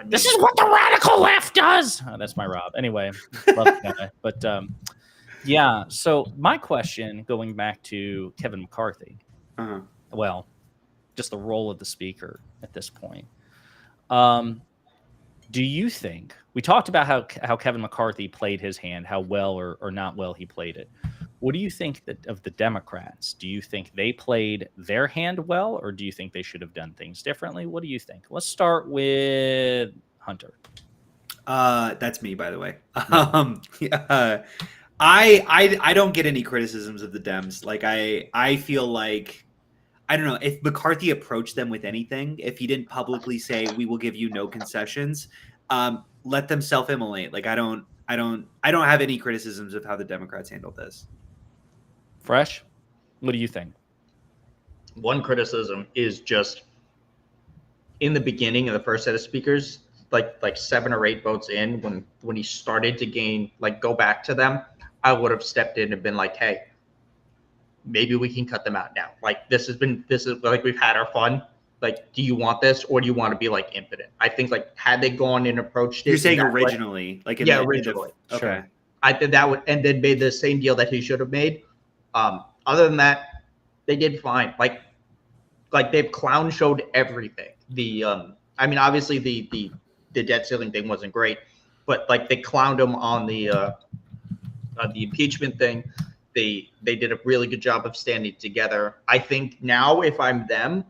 This is what the radical left does. Oh, that's my Rob. Anyway, love the guy. But yeah. So my question, going back to Kevin McCarthy, well, just the role of the speaker at this point. Do you think we talked about how Kevin McCarthy played his hand, how well or not well he played it? What do you think of the Democrats? Do you think they played their hand well, or do you think they should have done things differently? What do you think? Let's start with Hunter. That's me, by the way. I don't get any criticisms of the Dems. Like I feel like, I don't know, if McCarthy approached them with anything, if he didn't publicly say we will give you no concessions, let them self-immolate. Like I don't have any criticisms of how the Democrats handled this. Fresh, what do you think? One criticism is just in the beginning of the first set of speakers, like 7 or 8 votes in, when he started to go back to them, I would have stepped in and been like, hey, maybe we can cut them out now. Like this is like, we've had our fun. Like, do you want this, or do you want to be like impotent? I think like had they gone and approached it, you're saying originally, originally. Okay. Sure. I think that would, and then made the same deal that he should have made. Other than that, they did fine. Like they've clown showed everything. I mean, obviously the debt ceiling thing wasn't great, but like they clowned him on the impeachment thing. They did a really good job of standing together. I think now, if I'm them,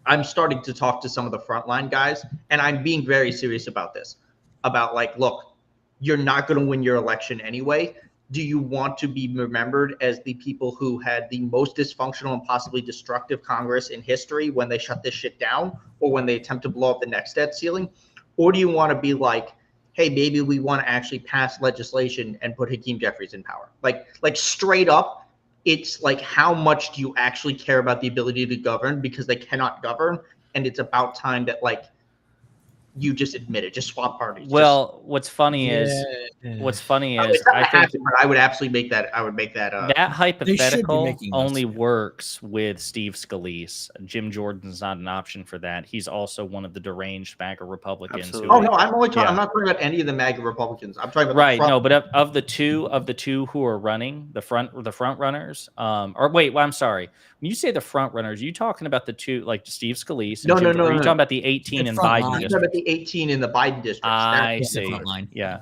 I'm starting to talk to some of the frontline guys, and I'm being very serious about this. About like, look, you're not going to win your election anyway. Do you want to be remembered as the people who had the most dysfunctional and possibly destructive Congress in history when they shut this shit down, or when they attempt to blow up the next debt ceiling? Or do you want to be like, hey, maybe we want to actually pass legislation and put Hakeem Jeffries in power? Like straight up, it's like, how much do you actually care about the ability to govern, because they cannot govern, and it's about time that like you just admit it, just swap parties. Well, what's funny is I think I would absolutely make that. I would make that. That hypothetical only works with Steve Scalise. Jim Jordan's not an option for that. He's also one of the deranged MAGA Republicans. No, I'm only talking. Yeah. I'm not talking about any of the MAGA Republicans. I'm talking about No, but of the two who are running, the front runners. I'm sorry. When you say the front runners, are you talking about the two, like Steve Scalise? No. Are you talking about the 18 in Biden? I'm talking about the 18 in the Biden district. I see. Yeah.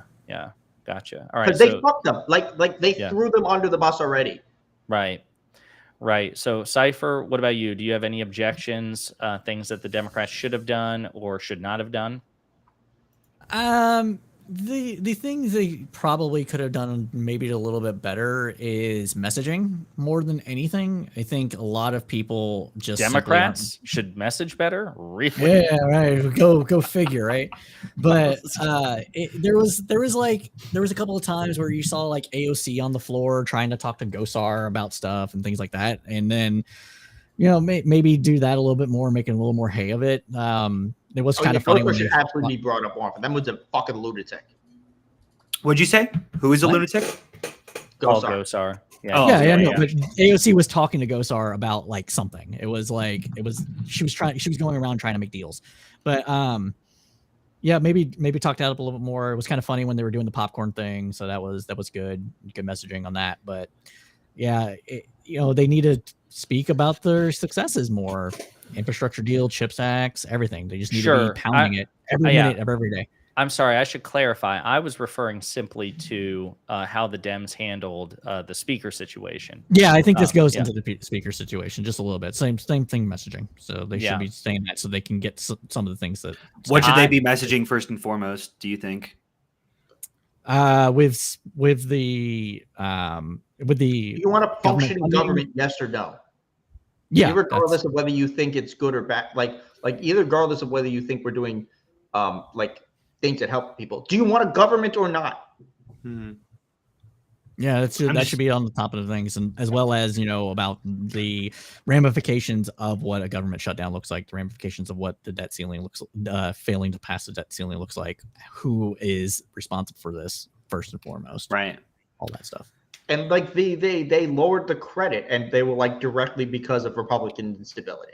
Gotcha. All right. Because they fucked them. Like they threw them under the bus already. Right. So, Cypher, what about you? Do you have any objections, things that the Democrats should have done or should not have done? The things they probably could have done maybe a little bit better is messaging more than anything. I think a lot of people just Democrats should message better. Really? Yeah, right. Go figure, right? But there was a couple of times where you saw like AOC on the floor trying to talk to Gosar about stuff and things like that, and then maybe do that a little bit more, making a little more hay of it. It was kind of funny when should absolutely be brought up on. That was a fucking lunatic. What'd you say? Who is a lunatic? Gosar. Yeah. No, but AOC was talking to Gosar about like something. It was she was going around trying to make deals. But yeah, maybe talked out a little bit more. It was kind of funny when they were doing the popcorn thing, so that was good messaging on that. But yeah, they need to speak about their successes more. Infrastructure deal, CHIPS Acts, everything. They just need to be pounding it every minute of every day. I'm sorry, I should clarify. I was referring simply to how the Dems handled the speaker situation. Yeah, I think this goes into the speaker situation just a little bit. Same thing messaging. So they should be saying that so they can get some of the things that. What should they be messaging first and foremost? Do you think? With the you want a functioning government, yes or no? Yeah, regardless of whether you think it's good or bad. Like either regardless of whether you think we're doing things that help people. Do you want a government or not? Yeah, that should be on the top of the things, and as well as about the ramifications of what a government shutdown looks like, the ramifications of what the debt ceiling looks, failing to pass the debt ceiling looks like, who is responsible for this first and foremost, right? All that stuff. And like they lowered the credit, and they were like directly because of Republican instability.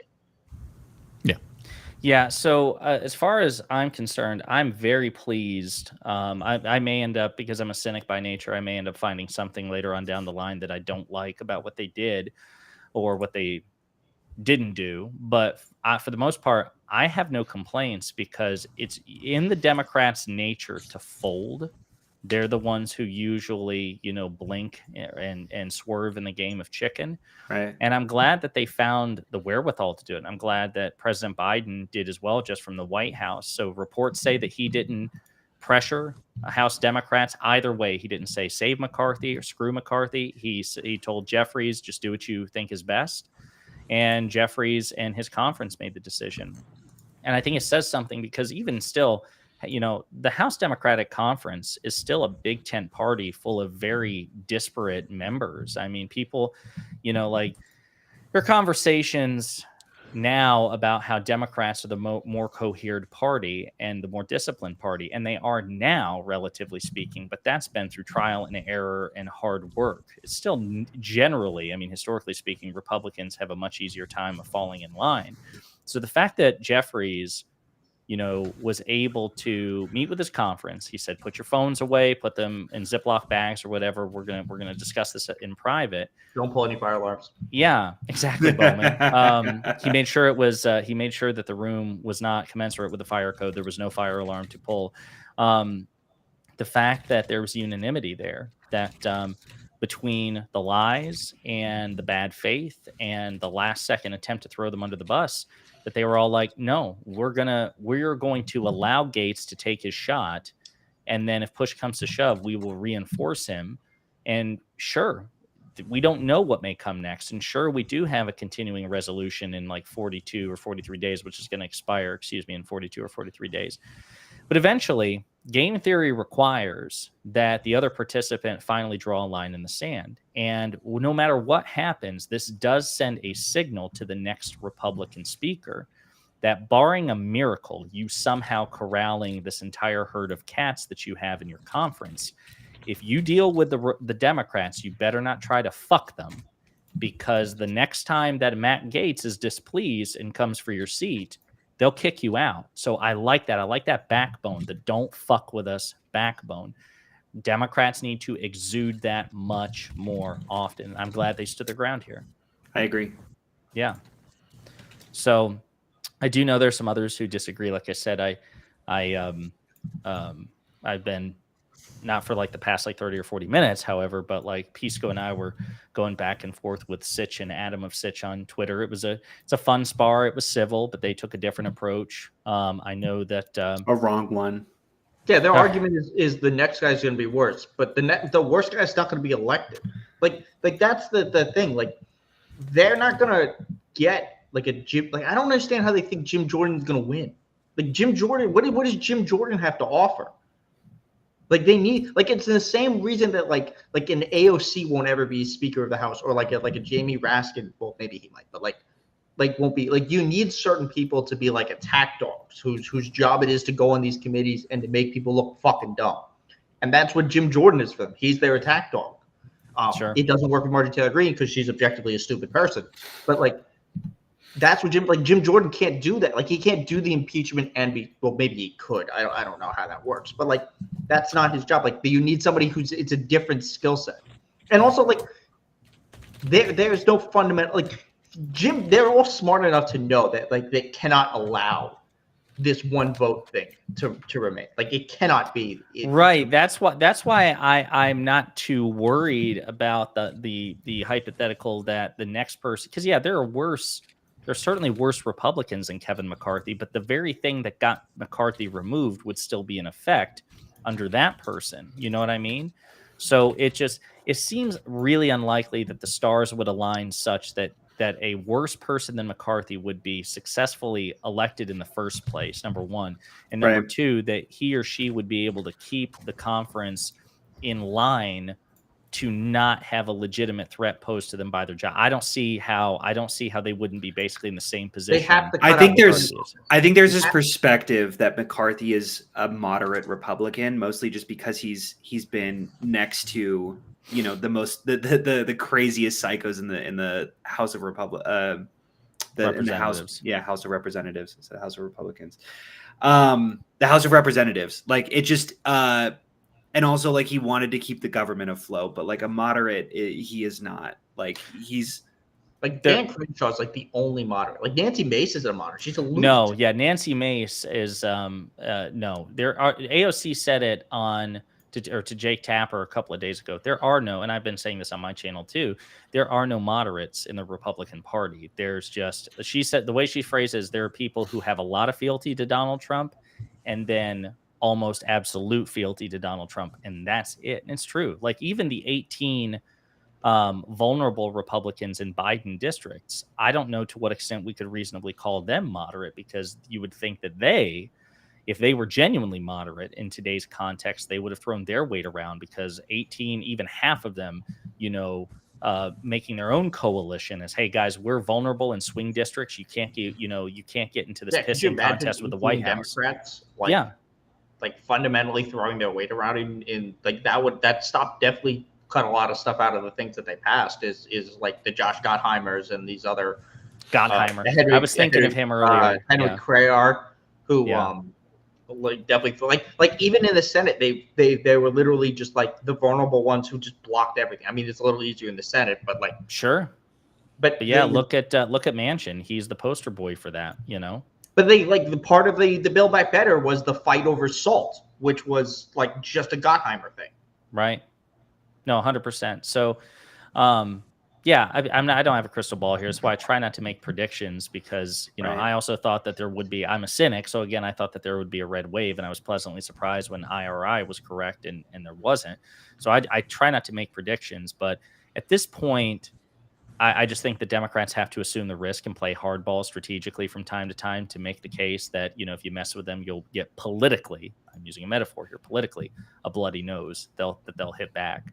Yeah. So as far as I'm concerned, I'm very pleased. I may end up, because I'm a cynic by nature, I may end up finding something later on down the line that I don't like about what they did or what they didn't do. But for the most part, I have no complaints because it's in the Democrats' nature to fold. They're the ones who usually, blink and swerve in the game of chicken. Right. And I'm glad that they found the wherewithal to do it. I'm glad that President Biden did as well, just from the White House. So reports say that he didn't pressure House Democrats either way. He didn't say save McCarthy or screw McCarthy. He told Jeffries, just do what you think is best. And Jeffries and his conference made the decision. And I think it says something because even still, the House Democratic Conference is still a big tent party full of very disparate members. I mean, people, there are conversations now about how Democrats are the more coherent party and the more disciplined party. And they are now, relatively speaking, but that's been through trial and error and hard work. It's still generally, historically speaking, Republicans have a much easier time of falling in line. So the fact that Jeffries was able to meet with his conference. He said, put your phones away, put them in Ziploc bags or whatever. We're gonna discuss this in private. Don't pull any fire alarms. Yeah, exactly, Bowman. He made sure it was. He made sure that the room was not commensurate with the fire code. There was no fire alarm to pull. The fact that there was unanimity there, that between the lies and the bad faith and the last second attempt to throw them under the bus, that they were all like, no, we're going to allow Gates to take his shot. And then if push comes to shove, we will reinforce him. And sure, we don't know what may come next. And sure, we do have a continuing resolution in like 42 or 43 days, which is going to expire, in 42 or 43 days. But eventually, game theory requires that the other participant finally draw a line in the sand. And no matter what happens, this does send a signal to the next Republican speaker that barring a miracle, you somehow corralling this entire herd of cats that you have in your conference, if you deal with the Democrats, you better not try to fuck them, because the next time that Matt Gaetz is displeased and comes for your seat, they'll kick you out. So I like that. I like that backbone, the don't fuck with us backbone. Democrats need to exude that much more often. I'm glad they stood their ground here. I agree. Yeah. So I do know there's some others who disagree. Like I said, I've been not for like the past like 30 or 40 minutes, however, but like Pisco and I were going back and forth with Sitch and Adam of Sitch on Twitter. It's a fun spar. It was civil, but they took a different approach. I know that a wrong one. Yeah, their argument is the next guy's going to be worse, but the worst guy's not going to be elected. Like that's the thing. Like they're not going to get like a Jim. Like I don't understand how they think Jim Jordan's going to win. Like Jim Jordan, what does Jim Jordan have to offer? Like they need, like it's the same reason that like an AOC won't ever be Speaker of the House, or like a Jamie Raskin. Well, maybe he might, but like won't be like, you need certain people to be like attack dogs whose job it is to go on these committees and to make people look fucking dumb. And that's what Jim Jordan is for them. He's their attack dog. Sure. It doesn't work with Marjorie Taylor Greene because she's objectively a stupid person. But like, that's what Jim Jordan can't do that. Like, he can't do the impeachment and maybe he could. I don't know how that works. But like, that's not his job. Like, you need somebody it's a different skill set. And also, like, there's no fundamental, like, they're all smart enough to know that like they cannot allow this one vote thing to remain. Like, it cannot be. Right. That's why I'm not too worried about the hypothetical that the next person, because there's certainly worse Republicans than Kevin McCarthy, but the very thing that got McCarthy removed would still be in effect under that person. You know what I mean? So it seems really unlikely that the stars would align such that a worse person than McCarthy would be successfully elected in the first place, number one. And number two, that he or she would be able to keep the conference in line to not have a legitimate threat posed to them by their job. I don't see how they wouldn't be basically in the same position. They have to I think there's this perspective that McCarthy is a moderate Republican, mostly just because he's been next to, you know, the craziest psychos in the House of House of Representatives instead of House of Republicans. The House of Representatives, like, it just and also, like, he wanted to keep the government afloat, but like a moderate, he is not. Like, he's like Dan Crenshaw is like the only moderate. Like, Nancy Mace is a moderate. She's a lunatic. No, yeah, Nancy Mace is no. There are AOC said it to Jake Tapper a couple of days ago. There are no, and I've been saying this on my channel too, there are no moderates in the Republican Party. There's just, she said, the way she phrases, there are people who have a lot of fealty to Donald Trump and then almost absolute fealty to Donald Trump, and that's it. And it's true. Like, even the 18 vulnerable Republicans in Biden districts, I don't know to what extent we could reasonably call them moderate, because you would think that if they were genuinely moderate in today's context, they would have thrown their weight around, because 18, even half of them, you know, making their own coalition as, hey guys, we're vulnerable in swing districts. You can't get into this pissing contest with the White House. Democrats, like fundamentally throwing their weight around in like that stop definitely cut a lot of stuff out of the things that they passed is like the Josh Gottheimers and these other Gottheimer. I was thinking of him earlier. Henry Cuellar, who like definitely like even in the Senate they were literally just like the vulnerable ones who just blocked everything. I mean, it's a little easier in the Senate, but like sure. But yeah, look at Manchin. He's the poster boy for that, you know. But they like the part of the Build Back Better was the fight over salt, which was like just a Gottheimer thing. Right. No, 100%. So, yeah, I don't have a crystal ball here. That's why I try not to make predictions, because, you know, I also thought that there would be, I'm a cynic. So again, I thought that there would be a red wave, and I was pleasantly surprised when IRI was correct and there wasn't. So I try not to make predictions, but at this point, I just think the Democrats have to assume the risk and play hardball strategically from time to time to make the case that, you know, if you mess with them, you'll get politically, I'm using a metaphor here, politically, a bloody nose. They'll hit back.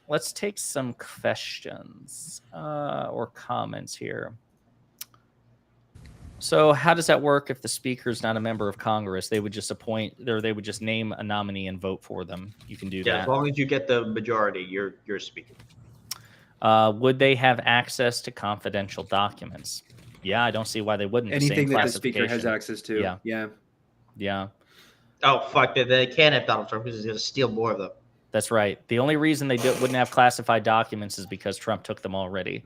Let's take some questions or comments here. So how does that work if the speaker is not a member of Congress? They would just appoint, or they would just name a nominee and vote for them. You can do that. As long as you get the majority, you're speaking. Would they have access to confidential documents? Yeah, I don't see why they wouldn't. Anything that the speaker has access to. Yeah. Oh, fuck. They can't have Donald Trump because he's going to steal more of them. That's right. The only reason they wouldn't have classified documents is because Trump took them already.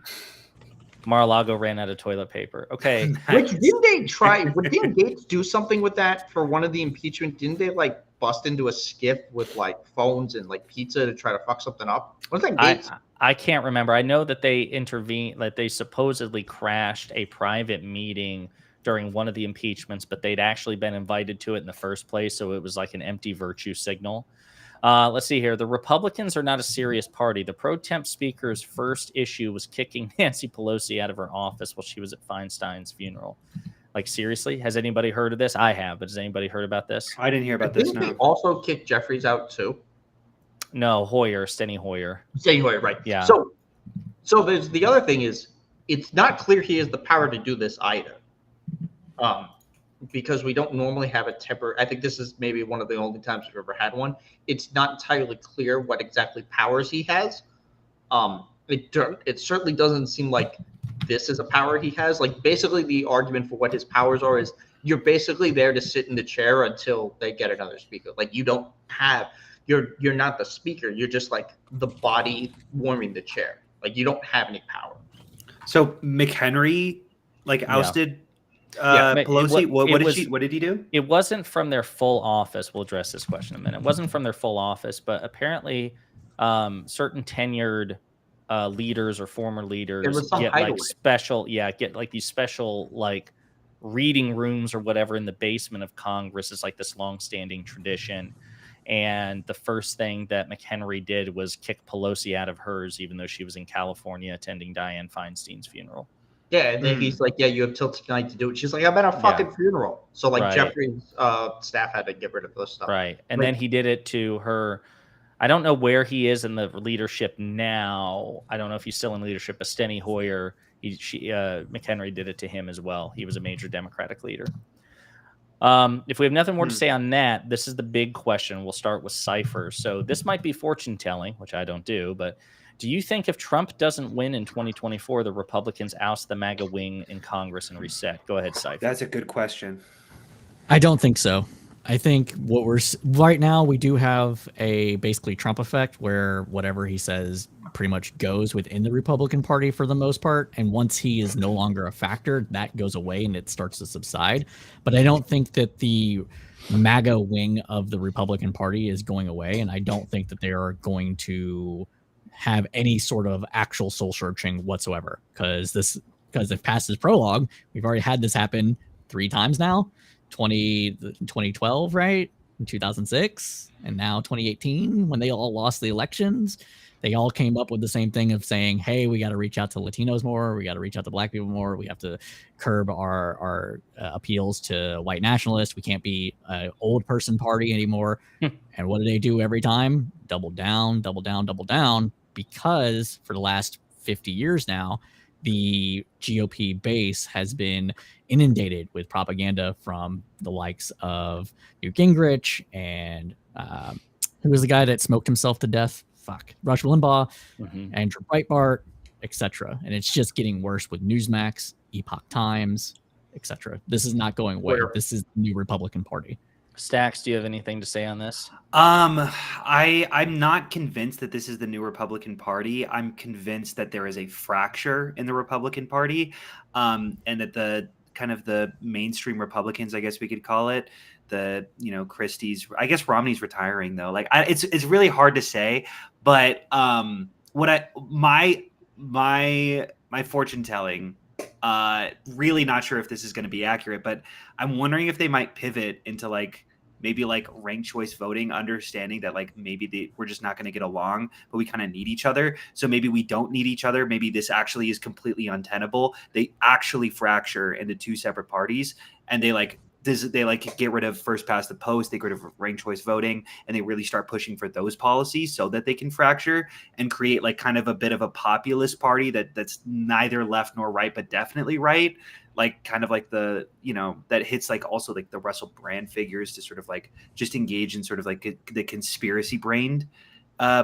Mar-a-Lago ran out of toilet paper. Okay. Which didn't they try? Didn't Gates do something with that for one of the impeachment? Didn't they like bust into a skiff with like phones and like pizza to try to fuck something up? Was that Gates? I can't remember. I know that they intervened, that they supposedly crashed a private meeting during one of the impeachments, but they'd actually been invited to it in the first place. So it was like an empty virtue signal. Let's see here. The Republicans are not a serious party. The pro temp speaker's first issue was kicking Nancy Pelosi out of her office while she was at Feinstein's funeral. Like, seriously? Has anybody heard of this? I have, but has anybody heard about this? I didn't hear about this. They also kicked Jeffries out too? No, Steny Hoyer. Steny Hoyer, right. Yeah. So there's the other thing is it's not clear he has the power to do this either. Because we don't normally have a temporary. I think this is maybe one of the only times we've ever had one. It's not entirely clear what exactly powers he has. It certainly doesn't seem like this is a power he has. Like, basically the argument for what his powers are is you're basically there to sit in the chair until they get another speaker. Like, you don't have, you're not the speaker. You're just like the body warming the chair. Like, you don't have any power. So McHenry ousted Pelosi. What did he do? It wasn't from their full office. We'll address this question in a minute. It wasn't from their full office, but apparently certain tenured leaders or former leaders get like these special like reading rooms or whatever in the basement of Congress. Is like this long-standing tradition. And the first thing that McHenry did was kick Pelosi out of hers, even though she was in California attending Dianne Feinstein's funeral. Yeah, and then he's like, yeah, you have till tonight to do it. She's like, I'm at a fucking funeral. So, like, Jeffrey's staff had to get rid of this stuff. Right. And then he did it to her. I don't know where he is in the leadership now. I don't know if he's still in leadership, but Steny Hoyer, McHenry did it to him as well. He was a major Democratic leader. If we have nothing more to say on that, this is the big question. We'll start with Cypher. So this might be fortune telling, which I don't do, but do you think if Trump doesn't win in 2024, the Republicans oust the MAGA wing in Congress and reset? Go ahead, Cypher. That's a good question. I don't think so. I think right now we do have a basically Trump effect where whatever he says pretty much goes within the Republican Party for the most part. And once he is no longer a factor, that goes away and it starts to subside. But I don't think that the MAGA wing of the Republican Party is going away. And I don't think that they are going to have any sort of actual soul searching whatsoever. Because if past is prologue, we've already had this happen 3 times now. 2012, right? In 2006, and now 2018, when they all lost the elections, they all came up with the same thing of saying, hey, we got to reach out to Latinos more, we got to reach out to Black people more, we have to curb our appeals to white nationalists, we can't be an old person party anymore. And what do they do every time? Double down, because for the last 50 years now, the GOP base has been inundated with propaganda from the likes of Newt Gingrich and who was the guy that smoked himself to death? Rush Limbaugh, Andrew Breitbart, etc. And it's just getting worse with Newsmax, Epoch Times, etc. This is not going away. This is the new Republican Party. Stacks, do you have anything to say on this? I'm not convinced that this is the new Republican Party. I'm convinced that there is a fracture in the Republican Party, and that the kind of the mainstream Republicans, I guess we could call it, Christie's. I guess Romney's retiring though. Like, it's really hard to say, but my fortune telling. Really not sure if this is going to be accurate, but I'm wondering if they might pivot into maybe ranked choice voting, understanding that maybe we're just not going to get along, but we kind of need each other. So maybe we don't need each other. Maybe this actually is completely untenable. They actually fracture into 2 separate parties, and they get rid of first past the post, they get rid of ranked choice voting, and they really start pushing for those policies so that they can fracture and create kind of a bit of a populist party that's neither left nor right, but definitely right. That hits also the Russell Brand figures to sort of just engage in sort of the conspiracy brained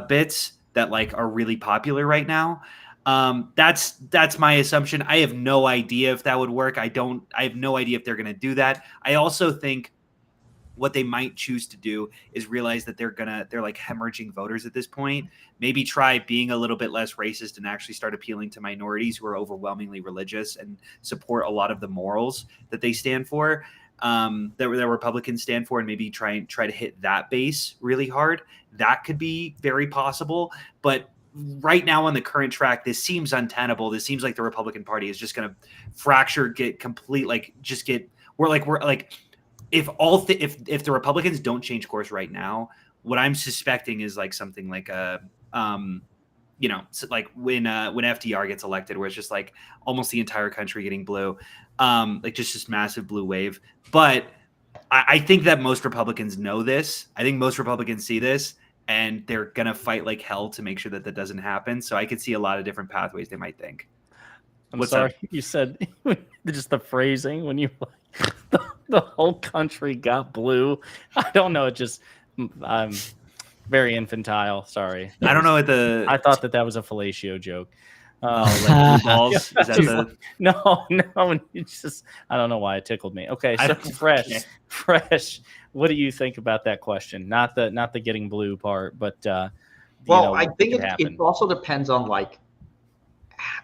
bits that are really popular right now. That's my assumption. I have no idea if that would work. I have no idea if they're going to do that. I also think what they might choose to do is realize that they're hemorrhaging voters at this point. Maybe try being a little bit less racist and actually start appealing to minorities who are overwhelmingly religious and support a lot of the morals that they stand for, that Republicans stand for, and maybe try to hit that base really hard. That could be very possible, but right now on the current track, this seems untenable. This seems like the Republican Party is just going to fracture, get complete, if the Republicans don't change course right now, what I'm suspecting is something when FDR gets elected, where it's just almost the entire country getting blue, just this massive blue wave. But I think that most Republicans know this. I think most Republicans see this, and they're going to fight like hell to make sure that doesn't happen. So I could see a lot of different pathways they might think. I'm sorry. You said just the phrasing when you the whole country got blue. I don't know. It just I'm very infantile. Sorry. I don't know what the. I thought that was a fellatio joke. Like blue balls. Is that the? No. It's just I don't know why it tickled me. Okay, so fresh. What do you think about that question? Not the getting blue part, but well, I think it also depends on like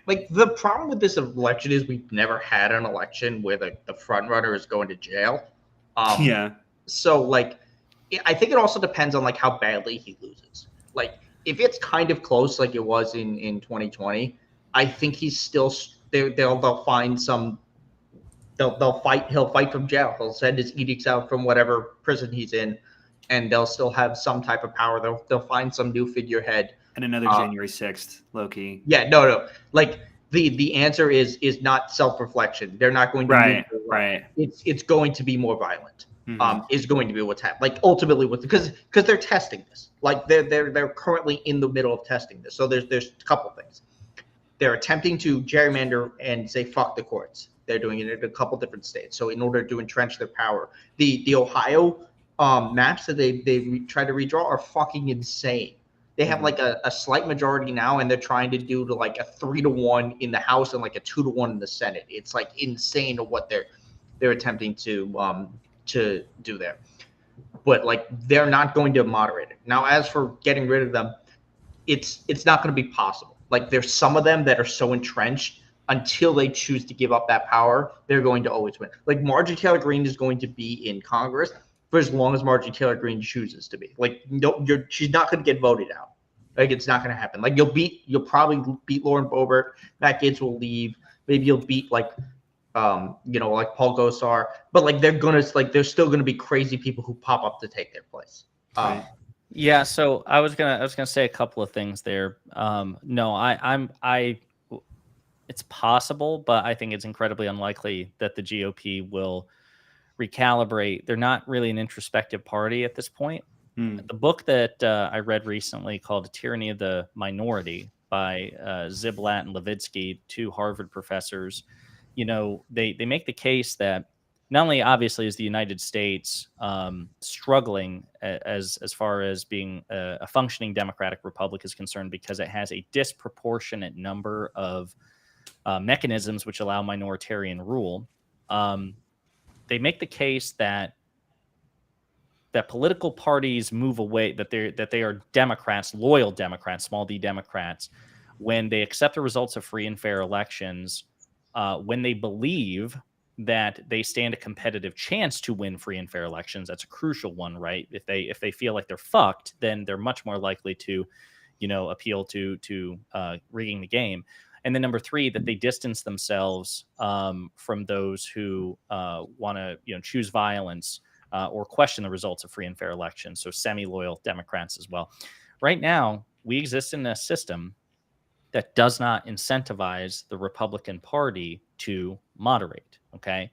the problem with this election is we've never had an election where the front runner is going to jail. Yeah. So like, I think it also depends on like how badly he loses. Like if it's kind of close, like it was in 2020, I think he's still they'll find some. They'll fight. He'll fight from jail. He'll send his edicts out from whatever prison he's in, and they'll still have some type of power. They'll find some new figurehead. And another January 6th, low-key. Yeah, no. Like the answer is not self-reflection. They're not going to right. It's going to be more violent. Is going to be what's happening. Like ultimately, because they're testing this. Like they're currently in the middle of testing this. So there's a couple things. They're attempting to gerrymander and say fuck the courts. They're doing it in a couple different states. So in order to entrench their power, the Ohio maps that they try to redraw are fucking insane. They have like a slight majority now, and they're trying to do to like a 3-1 in the House and like a 2-1 in the Senate. It's like insane what they're attempting to do there. But like they're not going to moderate it. Now, as for getting rid of them, it's not going to be possible. Like there's some of them that are so entrenched until they choose to give up that power, they're going to always win. Like Marjorie Taylor Greene is going to be in Congress for as long as Marjorie Taylor Greene chooses to be. Like she's not going to get voted out. Like it's not going to happen. Like you'll probably beat Lauren Boebert. Matt Gaetz will leave. Maybe you'll beat like like Paul Gosar. But like there's still gonna be crazy people who pop up to take their place. Yeah, so I was gonna say a couple of things there. No, it's possible, but I think it's incredibly unlikely that the GOP will recalibrate. They're not really an introspective party at this point. The book that I read recently called Tyranny of the Minority by Ziblatt and Levitsky, two Harvard professors, they make the case that not only obviously is the United States struggling as far as being a functioning democratic republic is concerned, because it has a disproportionate number of mechanisms which allow minoritarian rule. They make the case that political parties move away, that they are Democrats, loyal Democrats, small d Democrats, when they accept the results of free and fair elections, when they believe that they stand a competitive chance to win free and fair elections. That's a crucial one, right? If they feel like they're fucked, then they're much more likely to, appeal to rigging the game. And then number three, that they distance themselves from those who want to, choose violence or question the results of free and fair elections. So semi-loyal Democrats as well. Right now, we exist in a system that does not incentivize the Republican Party to moderate. Okay.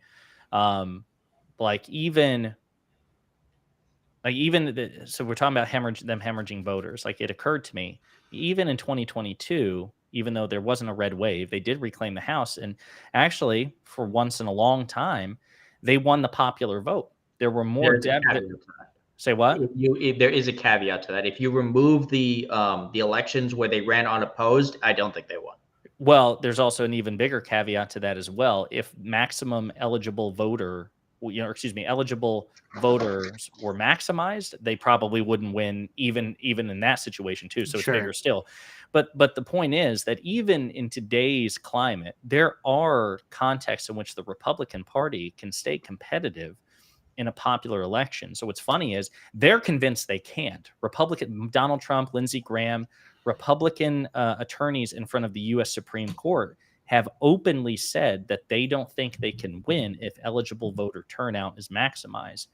So we're talking about hemorrhaging voters. Like it occurred to me, even in 2022, even though there wasn't a red wave, they did reclaim the House. And actually, for once in a long time, they won the popular vote. There were more Say what? There is a caveat to that. If you remove the elections where they ran unopposed, I don't think they won. Well, there's also an even bigger caveat to that as well. If maximum eligible voters were maximized, they probably wouldn't win even in that situation too. So it's bigger still. But the point is that even in today's climate, there are contexts in which the Republican Party can stay competitive in a popular election. So what's funny is they're convinced they can't. Donald Trump, Lindsey Graham, Republican attorneys in front of the U.S. Supreme Court have openly said that they don't think they can win if eligible voter turnout is maximized.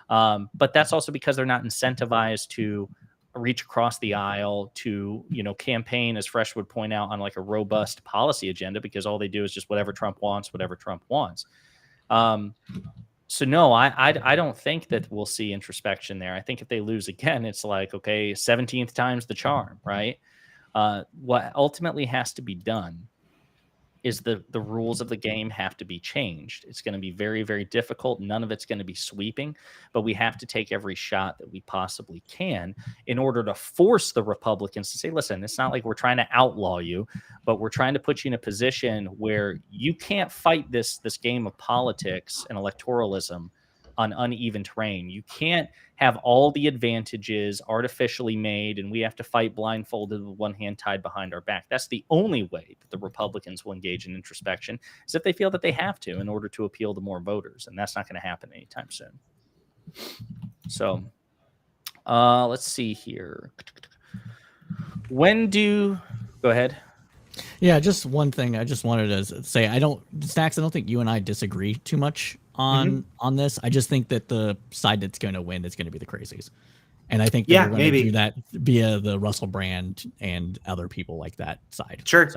But that's also because they're not incentivized to reach across the aisle to, campaign, as Fresh would point out, on like a robust policy agenda, because all they do is just whatever Trump wants. So no, I don't think that we'll see introspection there. I think if they lose again, it's like, okay, 17th time's the charm, right? What ultimately has to be done is the rules of the game have to be changed. It's going to be very, very difficult. None of it's going to be sweeping, but we have to take every shot that we possibly can in order to force the Republicans to say, listen, it's not like we're trying to outlaw you, but we're trying to put you in a position where you can't fight this game of politics and electoralism on uneven terrain. You can't have all the advantages artificially made, and we have to fight blindfolded with one hand tied behind our back. That's the only way that the Republicans will engage in introspection, is if they feel that they have to in order to appeal to more voters, and that's not going to happen anytime soon. So let's see here. Go ahead. Yeah, just one thing I just wanted to say. Stacks, I don't think you and I disagree too much on this. I just think that the side that's going to win is going to be the crazies. And I think they're going to do that via the Russell Brand and other people like that side. Sure.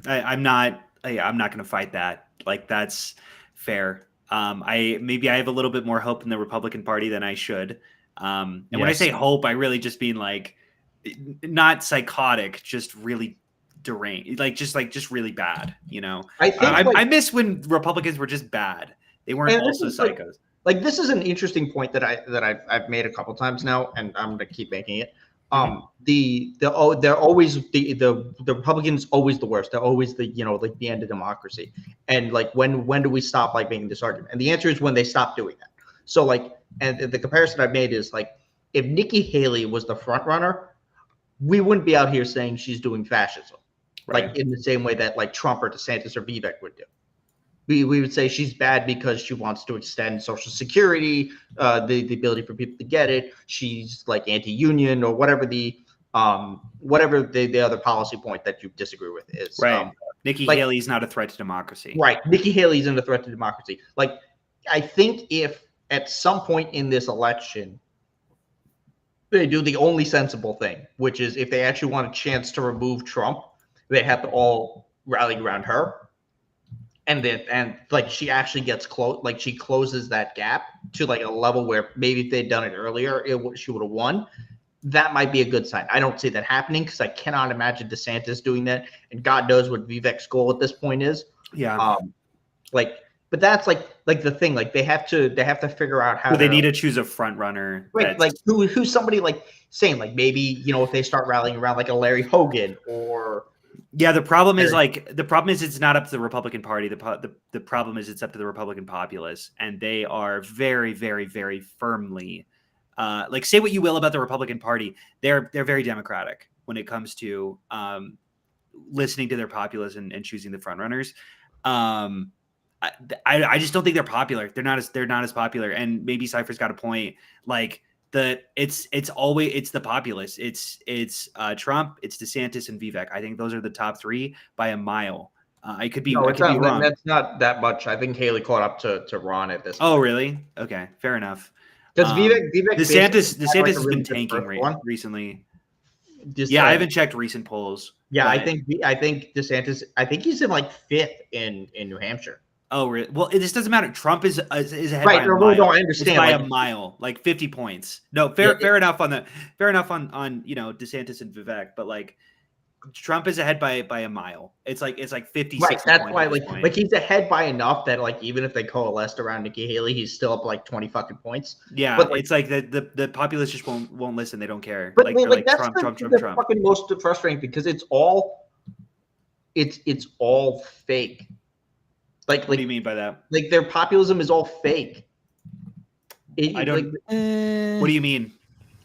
I'm not going to fight that. Like, that's fair. I have a little bit more hope in the Republican Party than I should. And when I say hope, I really just mean like not psychotic, just really deranged, just really bad. You know, I miss when Republicans were just bad. They weren't also psychos. Like, this is an interesting point that I've made a couple times now, and I'm gonna keep making it. They're always the Republicans always the worst. They're always the end of democracy. And like, when do we stop like making this argument? And the answer is when they stop doing that. So like, and the comparison I've made is like, if Nikki Haley was the front runner, we wouldn't be out here saying she's doing fascism, like in the same way that like Trump or DeSantis or Vivek would do. We would say she's bad because she wants to extend Social Security, the ability for people to get it. She's like anti-union or whatever the other policy point that you disagree with is. Right. Nikki Haley's not a threat to democracy. Right. Nikki Haley isn't a threat to democracy. Like, I think if at some point in this election they do the only sensible thing, which is if they actually want a chance to remove Trump, they have to all rally around her. And like, she actually gets close, like she closes that gap to like a level where maybe if they'd done it earlier, she would have won. That might be a good sign. I don't see that happening because I cannot imagine DeSantis doing that, and God knows what Vivek's goal at this point is. Yeah. But that's like the thing. Like, they have to figure out how. They need to choose a front runner. Right. Like who's somebody like saying like maybe if they start rallying around like a Larry Hogan or. Yeah, the problem is it's not up to the Republican Party. The problem is it's up to the Republican populace, and they are very, very, very firmly, like, say what you will about the Republican Party, they're very democratic when it comes to listening to their populace and choosing the front runners. I just don't think they're popular. They're not as popular, and maybe Cypher's got a point. Like, it's the populace. It's Trump, it's DeSantis, and Vivek. I think those are the top three by a mile. I could be wrong. That's not that much. I think Haley caught up to Ron at this point. Oh, really? Okay, fair enough. Because Vivek DeSantis has been tanking recently. Yeah, I haven't checked recent polls. Yeah, I think DeSantis. I think he's in like 5th in New Hampshire. Oh, really? Well, this doesn't matter. Trump is ahead by a mile. No, I understand. It's by a mile, like 50 points. No, fair enough on DeSantis and Vivek, but like Trump is ahead by a mile. It's like 50. Right. That's why like he's ahead by enough that like even if they coalesced around Nikki Haley, he's still up like 20 fucking points. Yeah, but it's like the populace just won't listen. They don't care. But like that's Trump. Fucking most frustrating because it's all fake. Like, what do you mean by that? Like, their populism is all fake. I don't. What do you mean?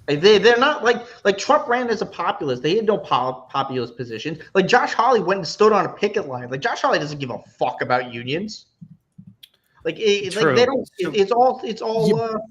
They're not like Trump ran as a populist. They had no populist positions. Like, Josh Hawley went and stood on a picket line. Like, Josh Hawley doesn't give a fuck about unions. Like, they don't. It's all.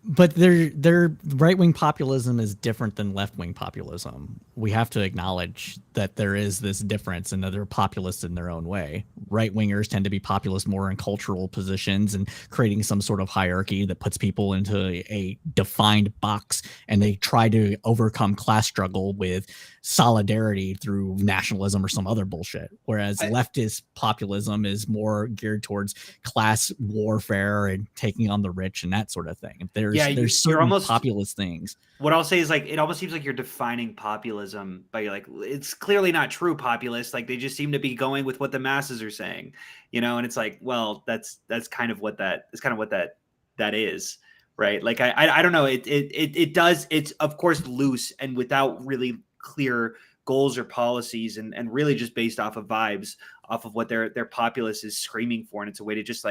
But their right-wing populism is different than left-wing populism. We have to acknowledge that there is this difference and that they're populists in their own way. Right-wingers tend to be populist more in cultural positions and creating some sort of hierarchy that puts people into a defined box, and they try to overcome class struggle with solidarity through nationalism or some other bullshit. Whereas leftist populism is more geared towards class warfare and taking on the rich and that sort of thing. There's There's certain populist things. What I'll say is like it almost seems like you're defining populism by like it's clearly not true populist. Like they just seem to be going with what the masses are saying, and it's like, well, that's kind of what that is, right? Like I don't know. It's of course loose and without really clear goals or policies and really just based off of vibes, off of what their populace is screaming for, and it's a way to just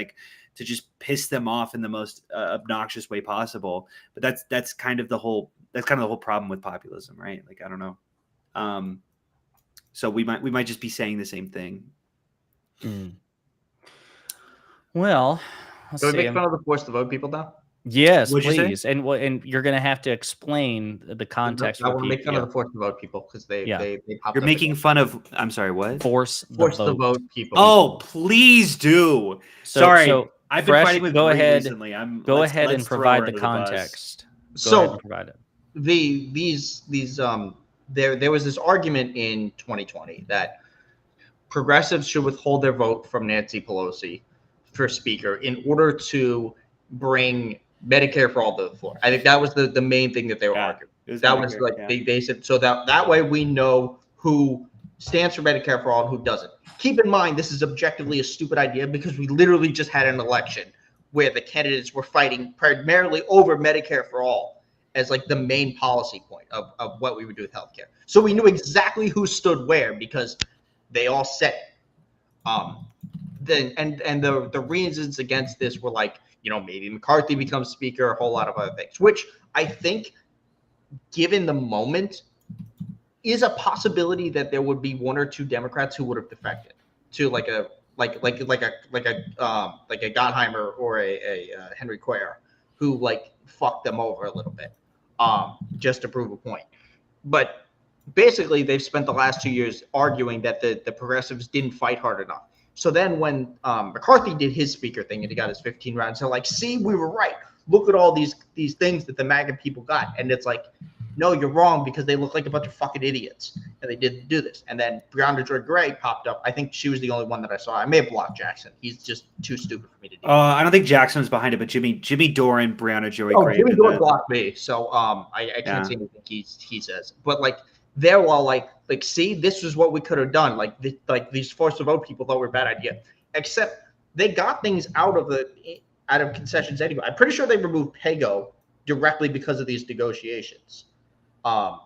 piss them off in the most obnoxious way possible. But that's kind of the whole problem with populism, right? Like I don't know. So we might just be saying the same thing. Well, so we make fun of the force to vote people now. Yes, please, and you're going to have to explain the context. I will make fun of the force to vote people because they You're making fun of. I'm sorry, what? Force the vote people. Oh, please do. Sorry, I've been fighting with go ahead. Recently. Go ahead and provide the context. Go ahead and provide it. There was this argument in 2020 that progressives should withhold their vote from Nancy Pelosi for speaker in order to bring Medicare for all to the floor. I think that was the main thing that they were arguing. That was like they said so that way we know who stands for Medicare for all and who doesn't. Keep in mind this is objectively a stupid idea because we literally just had an election where the candidates were fighting primarily over Medicare for all as like the main policy point of what we would do with healthcare. So we knew exactly who stood where because they all said it. The reasons against this were like, maybe McCarthy becomes speaker, a whole lot of other things, which I think, given the moment, is a possibility that there would be one or two Democrats who would have defected to like a Gottheimer or a Henry Cuellar, who like fucked them over a little bit, just to prove a point. But basically, they've spent the last 2 years arguing that the progressives didn't fight hard enough. So then when McCarthy did his speaker thing and he got his 15 rounds, they're like, see, we were right. Look at all these things that the MAGA people got. And it's like, no, you're wrong because they look like a bunch of fucking idiots. And they didn't do this. And then Breonna Joy Gray popped up. I think she was the only one that I saw. I may have blocked Jackson. He's just too stupid for me to do. I don't think Jackson was behind it, but Jimmy Dore, Breonna Joy Gray. Jimmy Dore blocked me. So I can't say anything he says. But like, they're all like, see, this is what we could have done. Like these forced to vote people thought were a bad idea, except they got things out of concessions anyway. I'm pretty sure they removed PAYGO directly because of these negotiations. So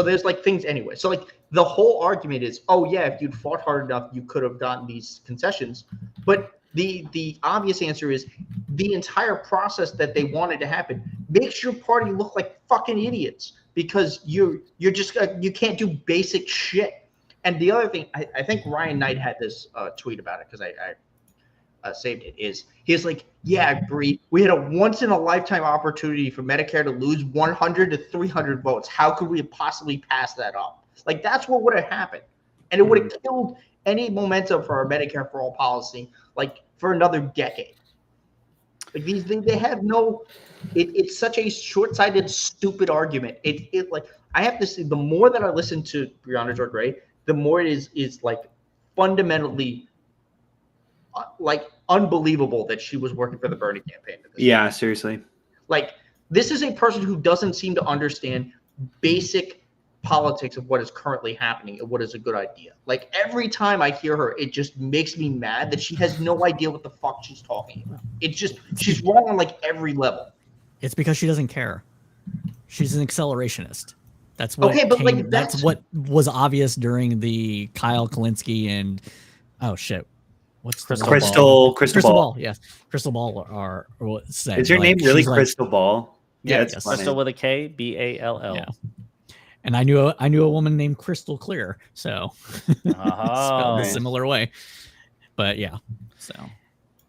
there's like things anyway. So like the whole argument is, oh yeah, if you'd fought hard enough, you could have gotten these concessions. But the obvious answer is the entire process that they wanted to happen makes your party look like fucking idiots. Because you're just you can't do basic shit. And the other thing, I think Ryan Knight had this tweet about it because I saved it. Is he's like, yeah, I agree. We had a once in a lifetime opportunity for Medicare to lose 100 to 300 votes. How could we have possibly passed that up? Like that's what would have happened, and it would have killed any momentum for our Medicare for all policy, like for another decade. Like these things, they have no. It's such a short-sighted, stupid argument. It like I have to say, the more that I listen to Breonna Joy Gray, the more it is like fundamentally like unbelievable that she was working for the Bernie campaign. Yeah, seriously. Like this is a person who doesn't seem to understand basic politics of what is currently happening and what is a good idea. Like every time I hear her, it just makes me mad that she has no idea what the fuck she's talking about. It's just she's wrong on like every level. It's because she doesn't care. She's an accelerationist. That's what. Okay, but like that's what was obvious during the Kyle Kalinske and what's Crystal Ball? Yes, Crystal Ball are what said. Is your name really Crystal Ball? Yeah, it's Crystal with a K, Ball. Yeah. And I knew a woman named Crystal Clear, so spelled a similar way. But yeah, so.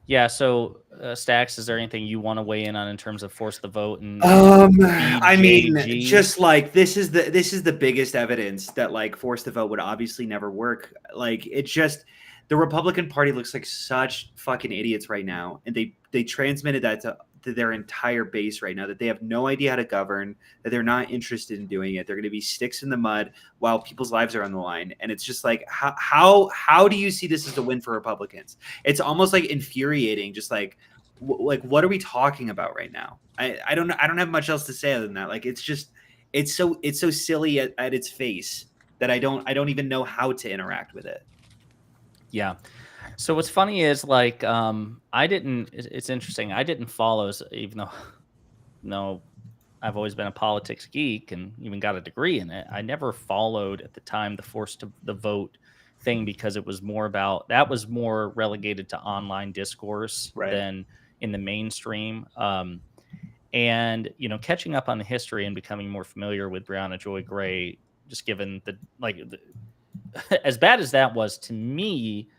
Yeah, so Stax, is there anything you want to weigh in on in terms of force the vote? And I mean, just like this is the biggest evidence that like force the vote would obviously never work. Like it's just the Republican Party looks like such fucking idiots right now, and they transmitted that to their entire base right now, that they have no idea how to govern, that they're not interested in doing it. They're going to be sticks in the mud while people's lives are on the line. And it's just like, how do you see this as a win for Republicans? It's almost like infuriating. Just like, what are we talking about right now? I don't have much else to say other than that. Like, it's so silly at its face that I don't even know how to interact with it. Yeah. So what's funny is like it's interesting. I didn't follow, even though no, I've always been a politics geek and even got a degree in it. I never followed at the time the forced to the vote thing because it was more about that was more relegated to online discourse than in the mainstream. And catching up on the history and becoming more familiar with Brianna Joy Gray, just given as bad as that was to me,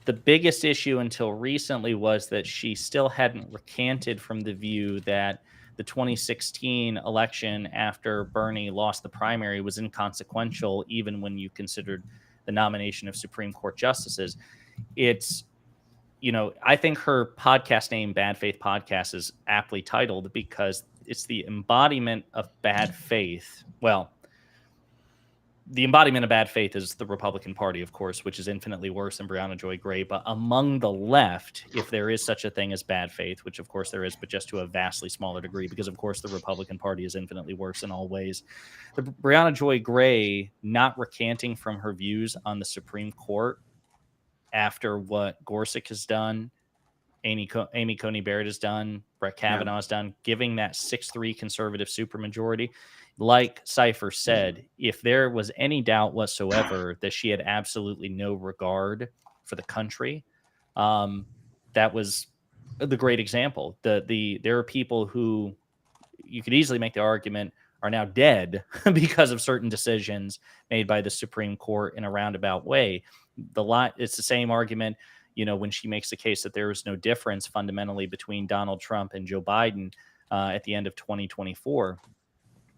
the biggest issue until recently was that she still hadn't recanted from the view that the 2016 election after Bernie lost the primary was inconsequential, even when you considered the nomination of Supreme Court justices. It's, I think her podcast name, Bad Faith Podcast, is aptly titled because it's the embodiment of bad faith. Well, the embodiment of bad faith is the Republican Party, of course, which is infinitely worse than Brianna Joy Gray. But among the left, if there is such a thing as bad faith, which of course there is, but just to a vastly smaller degree, because of course the Republican Party is infinitely worse in all ways. The Brianna Joy Gray not recanting from her views on the Supreme Court after what Gorsuch has done, Amy Coney Barrett has done, Brett Kavanaugh has done, giving that 6-3 conservative supermajority. Like Cypher said, if there was any doubt whatsoever that she had absolutely no regard for the country, that was the great example. There are people who you could easily make the argument are now dead because of certain decisions made by the Supreme Court in a roundabout way. It's the same argument, when she makes the case that there is no difference fundamentally between Donald Trump and Joe Biden at the end of 2024.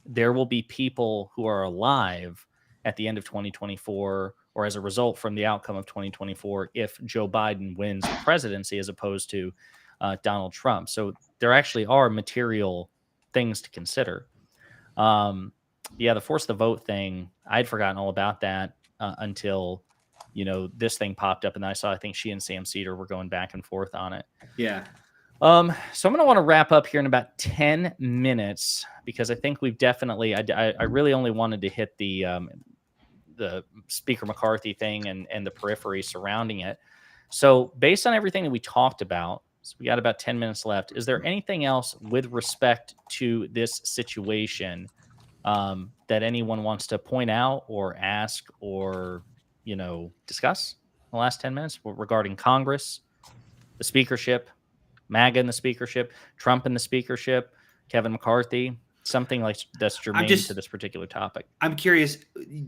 There will be people who are alive at the end of 2024 or as a result from the outcome of 2024 if Joe Biden wins the presidency as opposed to Donald Trump. So there actually are material things to consider. The force the vote thing, I'd forgotten all about that until, this thing popped up and I think she and Sam Cedar were going back and forth on it. Yeah. So I'm going to want to wrap up here in about 10 minutes because I think we've definitely, I really only wanted to hit the Speaker McCarthy thing and the periphery surrounding it. So based on everything that we talked about, so we got about 10 minutes left. Is there anything else with respect to this situation that anyone wants to point out or ask or, discuss in the last 10 minutes regarding Congress, the speakership, MAGA in the speakership, Trump in the speakership, Kevin McCarthy, something like that's germane to this particular topic? I'm curious.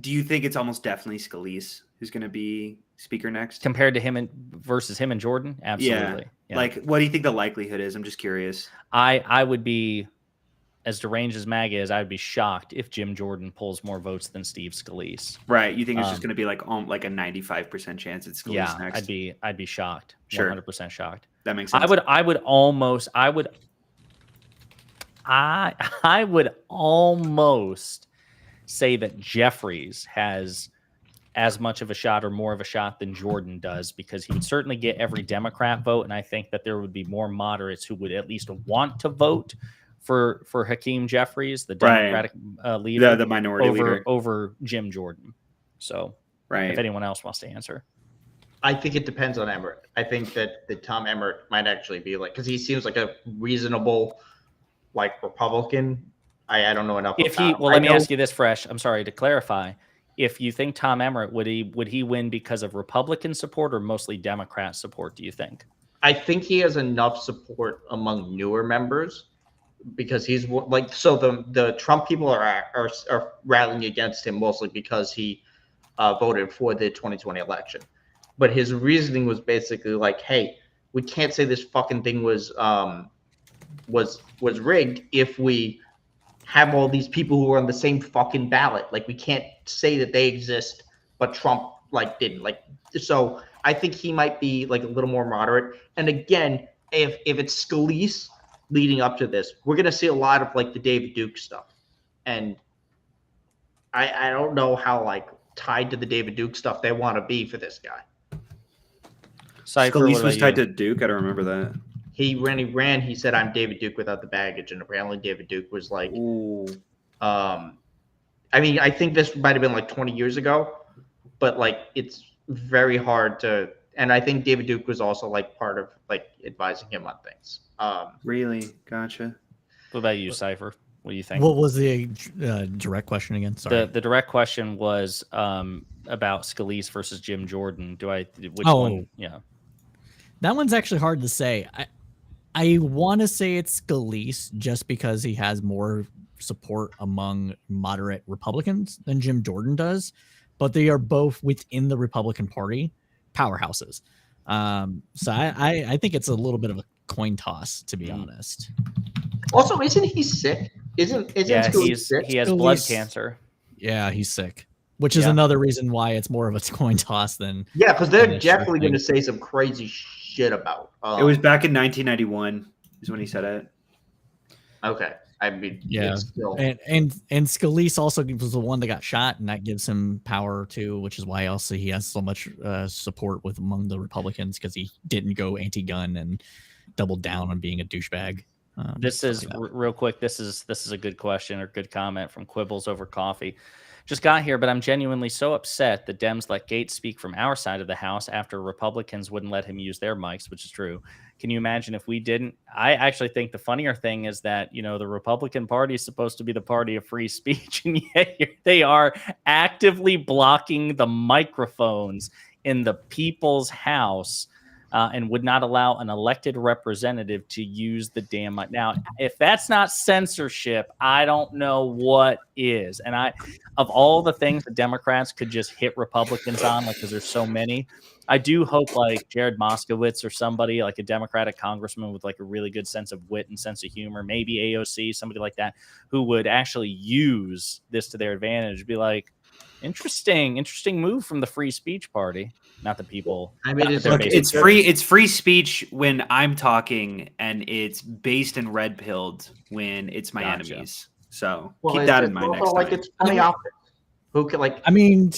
Do you think it's almost definitely Scalise who's going to be speaker next? Compared to versus him and Jordan? Absolutely. Yeah. Like, what do you think the likelihood is? I'm just curious. I would be, as deranged as MAGA is, I would be shocked if Jim Jordan pulls more votes than Steve Scalise. Right. You think it's just going to be like a 95% chance it's Scalise next? I'd be shocked. Sure. 100% shocked. That makes sense. I would almost say that Jeffries has as much of a shot or more of a shot than Jordan does because he would certainly get every Democrat vote. And I think that there would be more moderates who would at least want to vote for Hakeem Jeffries, the Democratic leader, the minority leader, over Jim Jordan. So if anyone else wants to answer. I think it depends on Emmert. I think that Tom Emmert might actually be because he seems like a reasonable, Republican. I don't know enough about him. Let me ask you this, Fresh. I'm sorry to clarify. If you think Tom Emmert, would he win because of Republican support or mostly Democrat support, do you think? I think he has enough support among newer members because he's the Trump people are rallying against him mostly because he voted for the 2020 election. But his reasoning was basically hey, we can't say this fucking thing was rigged if we have all these people who are on the same fucking ballot. We can't say that they exist, but Trump didn't. So I think he might be a little more moderate. And again, if it's Scalise leading up to this, we're gonna see a lot of the David Duke stuff. And I don't know how tied to the David Duke stuff they want to be for this guy. Scalise was tied to Duke. I don't remember that. when he ran, he said, "I'm David Duke without the baggage," and apparently David Duke was like, I mean, I think this might have been like 20 years ago, but like it's very hard to. And I think David Duke was also like part of like advising him on things. Really? Gotcha. What about you, Cypher? What do you think? What was the direct question again? Sorry. The direct question was about Scalise versus Jim Jordan. Which one? Yeah. That one's actually hard to say. I want to say it's Scalise just because he has more support among moderate Republicans than Jim Jordan does, but they are both within the Republican Party powerhouses. So I think it's a little bit of a coin toss, to be honest. Also, isn't he sick? Isn't Scalise sick? He has blood cancer. Yeah, he's sick, which is another reason why it's more of a coin toss than. Yeah, because they're definitely going to say some crazy shit about. It was back in 1991 is when he said it. Okay. I mean, yeah, still... and Scalise also was the one that got shot, and that gives him power too, which is why also he has so much support among the Republicans, because he didn't go anti-gun and doubled down on being a douchebag. This is real quick. This is a good question or good comment from Quibbles over coffee. Just got here, but I'm genuinely so upset that Dems let Gates speak from our side of the house after Republicans wouldn't let him use their mics, which is true. Can you imagine if we didn't? I actually think the funnier thing is that, the Republican Party is supposed to be the party of free speech, and yet here they are actively blocking the microphones in the people's house. And would not allow an elected representative to use the damn mic. Now, if that's not censorship, I don't know what is. And of all the things the Democrats could just hit Republicans on, like, because there's so many, I do hope like Jared Moskowitz or somebody like a Democratic congressman with like a really good sense of wit and sense of humor, maybe AOC, somebody like that, who would actually use this to their advantage, be like, interesting move from the free speech party. Not the people. I mean, it's free. It's free speech when I'm talking, and it's based and red pilled when it's my enemies. So keep that in mind next time. It's funny optics. Who can like? I mean,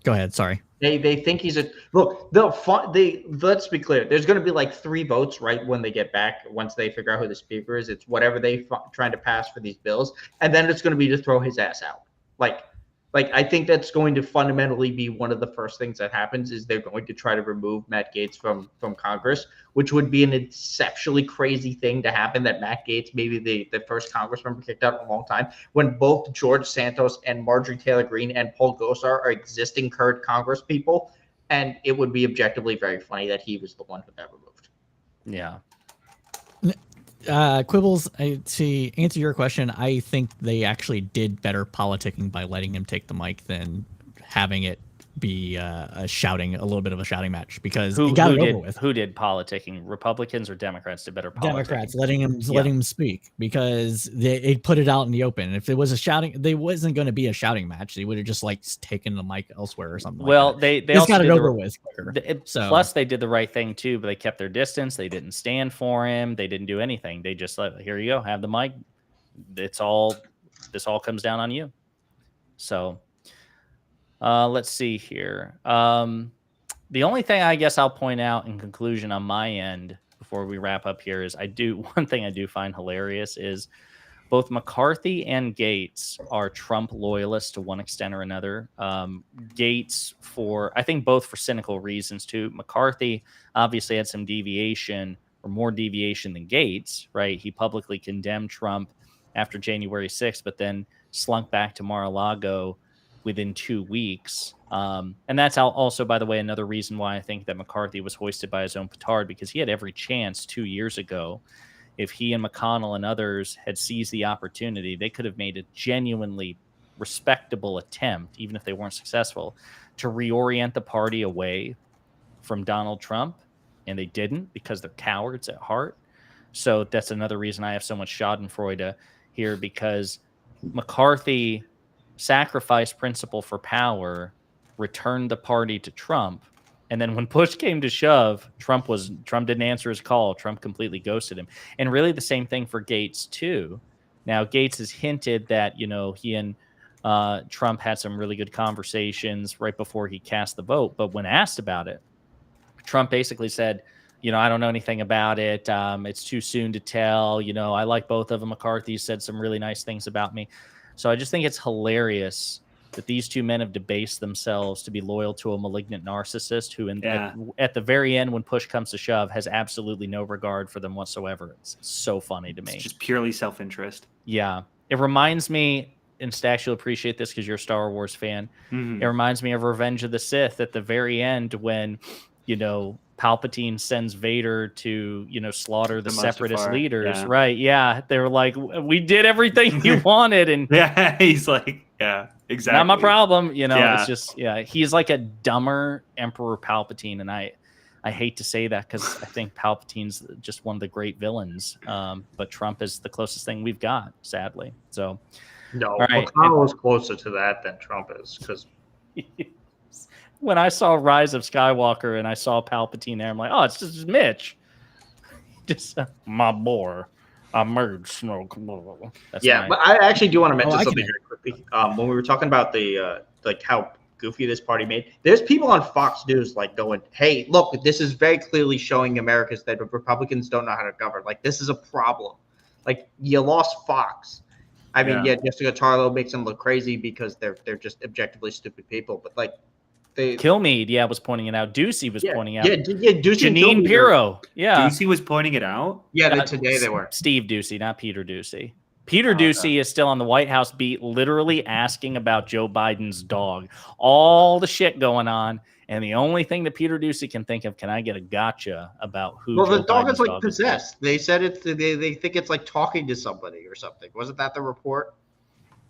go ahead. Sorry. They think he's a look. Let's be clear. There's going to be like 3 votes right when they get back. Once they figure out who the speaker is, it's whatever they trying to pass for these bills, and then it's going to be to throw his ass out. Like, I think that's going to fundamentally be one of the first things that happens is they're going to try to remove Matt Gaetz from Congress, which would be an exceptionally crazy thing to happen, that Matt Gaetz, maybe the first Congress member kicked out in a long time, when both George Santos and Marjorie Taylor Greene and Paul Gosar are existing current Congress people. And it would be objectively very funny that he was the one who got removed. Yeah. Quibbles, to answer your question, I think they actually did better politicking by letting him take the mic than having it be a little bit of a shouting match, because he got it over with. Who did politicking? Republicans or Democrats did better politicking? Democrats letting him speak, because they put it out in the open. If it was there wasn't going to be a shouting match. They would have just like taken the mic elsewhere or something. Well, like they just also got it over with quicker. Plus, they did the right thing too, but they kept their distance. They didn't stand for him. They didn't do anything. They just let, here you go, have the mic. This all comes down on you. So. Let's see here. The only thing I guess I'll point out in conclusion on my end before we wrap up here is one thing I do find hilarious is both McCarthy and Gaetz are Trump loyalists to one extent or another. Gaetz I think both for cynical reasons too. McCarthy obviously had some deviation or more deviation than Gaetz, right? He publicly condemned Trump after January 6th, but then slunk back to Mar-a-Lago within 2 weeks. And that's also, by the way, another reason why I think that McCarthy was hoisted by his own petard, because he had every chance 2 years ago. If he and McConnell and others had seized the opportunity, they could have made a genuinely respectable attempt, even if they weren't successful, to reorient the party away from Donald Trump. And they didn't, because they're cowards at heart. So that's another reason I have so much schadenfreude here, because McCarthy sacrificed principle for power, returned the party to Trump, and then when push came to shove, Trump didn't answer his call. Trump completely ghosted him. And really the same thing for Gaetz too. Now Gaetz has hinted that he and Trump had some really good conversations right before he cast the vote, but when asked about it, Trump basically said, I don't know anything about it. It's too soon to tell. I like both of them. McCarthy said some really nice things about me. So I just think it's hilarious that these two men have debased themselves to be loyal to a malignant narcissist who, at the very end, when push comes to shove, has absolutely no regard for them whatsoever. It's so funny to me. It's just purely self-interest. Yeah. It reminds me, and Stash, you'll appreciate this because you're a Star Wars fan. It reminds me of Revenge of the Sith at the very end when, Palpatine sends Vader to, slaughter the separatist leaders. Yeah. Right. Yeah. They were like, we did everything you wanted. And yeah, he's like, yeah, exactly. Not my problem. It's just, he's like a dumber Emperor Palpatine. And I hate to say that because I think Palpatine's just one of the great villains. But Trump is the closest thing we've got, sadly. So, no, McConnell is closer to that than Trump is because. When I saw Rise of Skywalker and I saw Palpatine there, I'm like, oh, it's just Mitch. Just my boy. I merged smoke. But I actually do want to mention something very quickly. When we were talking about the how goofy this party made, there's people on Fox News going, hey, look, this is very clearly showing Americans that Republicans don't know how to govern. Like, this is a problem. Like, you lost Fox. I mean, Jessica Tarlow makes them look crazy because they're just objectively stupid people. But Kilmeade, was pointing it out. Ducey was pointing out. Ducey. Janine Pirro. Yeah. Ducey was pointing it out? Yeah, today they were. Steve Ducey, not Peter Ducey. Peter Ducey is still on the White House beat, literally asking about Joe Biden's dog. All the shit going on. And the only thing that Peter Ducey can think of, can I get a gotcha about who? Well, the dog is possessed. They said they think it's like talking to somebody or something. Wasn't that the report?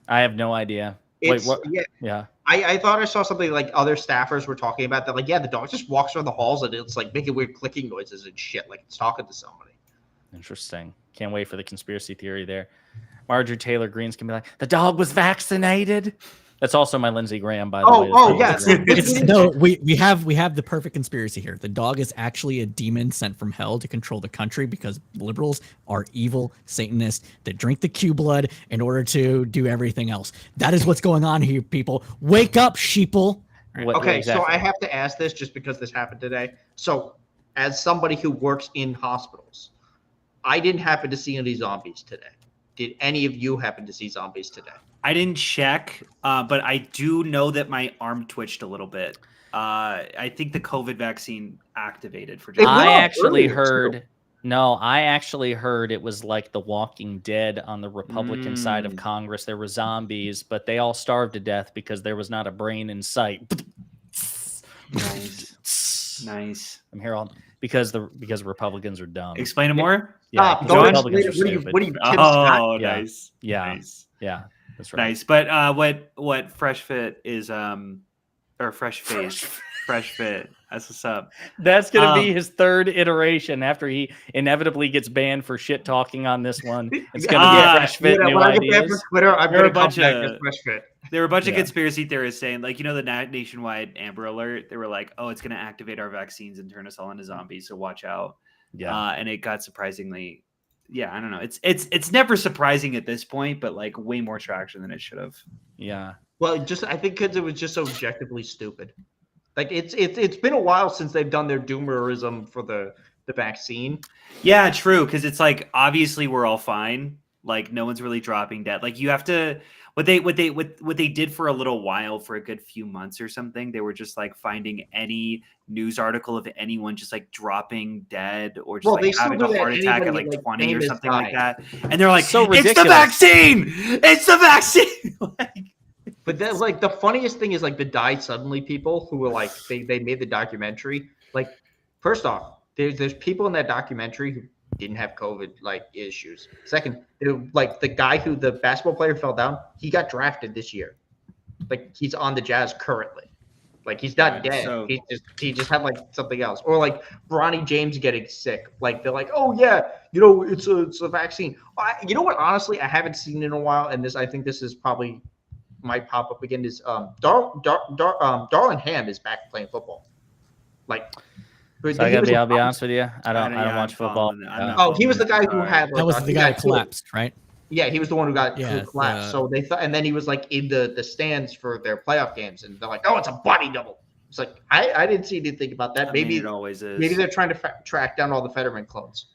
I have no idea. Wait, what? Yeah. I thought I saw something like other staffers were talking about that. Like, the dog just walks around the halls and it's like making weird clicking noises and shit. Like it's talking to somebody. Interesting. Can't wait for the conspiracy theory there. Marjorie Taylor Greene's gonna be like, the dog was vaccinated. That's also my Lindsey Graham, by the way. Oh, yes. No, we have the perfect conspiracy here. The dog is actually a demon sent from hell to control the country because liberals are evil Satanists that drink the Q blood in order to do everything else. That is what's going on here, people. Wake up, sheeple. Okay, exactly. So I have to ask this just because this happened today. So as somebody who works in hospitals, I didn't happen to see any zombies today. Did any of you happen to see zombies today? I didn't check, but I do know that my arm twitched a little bit. I think the COVID vaccine activated for. I actually heard it was like The Walking Dead on the Republican side of Congress. There were zombies, but they all starved to death because there was not a brain in sight. Nice. I'm here all because Republicans are dumb. Explain it more. Yeah, Republicans are stupid. What are you? Oh, nice. Yeah. Nice. Yeah. That's right. Nice, but what Fresh Fit is or Fresh Face, Fresh Fit. That's what's up. That's gonna be his third iteration after he inevitably gets banned for shit talking on this one. It's gonna be Fresh Fit. New when ideas. I get banned for Twitter, I'm gonna come back as Fresh Fit. There were a bunch of conspiracy theorists saying, like, the nationwide Amber Alert. They were like, "Oh, it's gonna activate our vaccines and turn us all into zombies, so watch out." Yeah, and it got surprisingly. Yeah, I don't know. It's never surprising at this point, but like way more traction than it should have. Yeah. Well, I think because it was just so objectively stupid. Like it's been a while since they've done their doomerism for the vaccine. Yeah, true. Because it's like obviously we're all fine. Like no one's really dropping dead. Like you have to. What they did for a little while, for a good few months or something, they were just like finding any news article of anyone just like dropping dead or just having a heart attack at like 20 or something like that. And they're like, so ridiculous. It's the vaccine! It's the vaccine! But that's like the funniest thing is like the Die Suddenly people who were like they made the documentary. Like, first off, there's people in that documentary who didn't have COVID like issues. Second, like the guy who the basketball player fell down, he got drafted this year. Like he's on the Jazz currently. Like he's not dead. So, he just had like something else. Or like Bronny James getting sick. Like they're like, oh yeah, it's a vaccine. You know what? Honestly, I haven't seen it in a while, and I think this is probably might pop up again. Is Darlin Ham is back playing football. Like. So I'll be honest with you. I don't watch football. He was the guy who had. That was the guy who collapsed, right? Yeah, he was the one who collapsed. So they thought, and then he was like in the stands for their playoff games, and they're like, "Oh, it's a body double." It's like I didn't see anything about that. Maybe it always is. Maybe they're trying to track down all the Fetterman clones.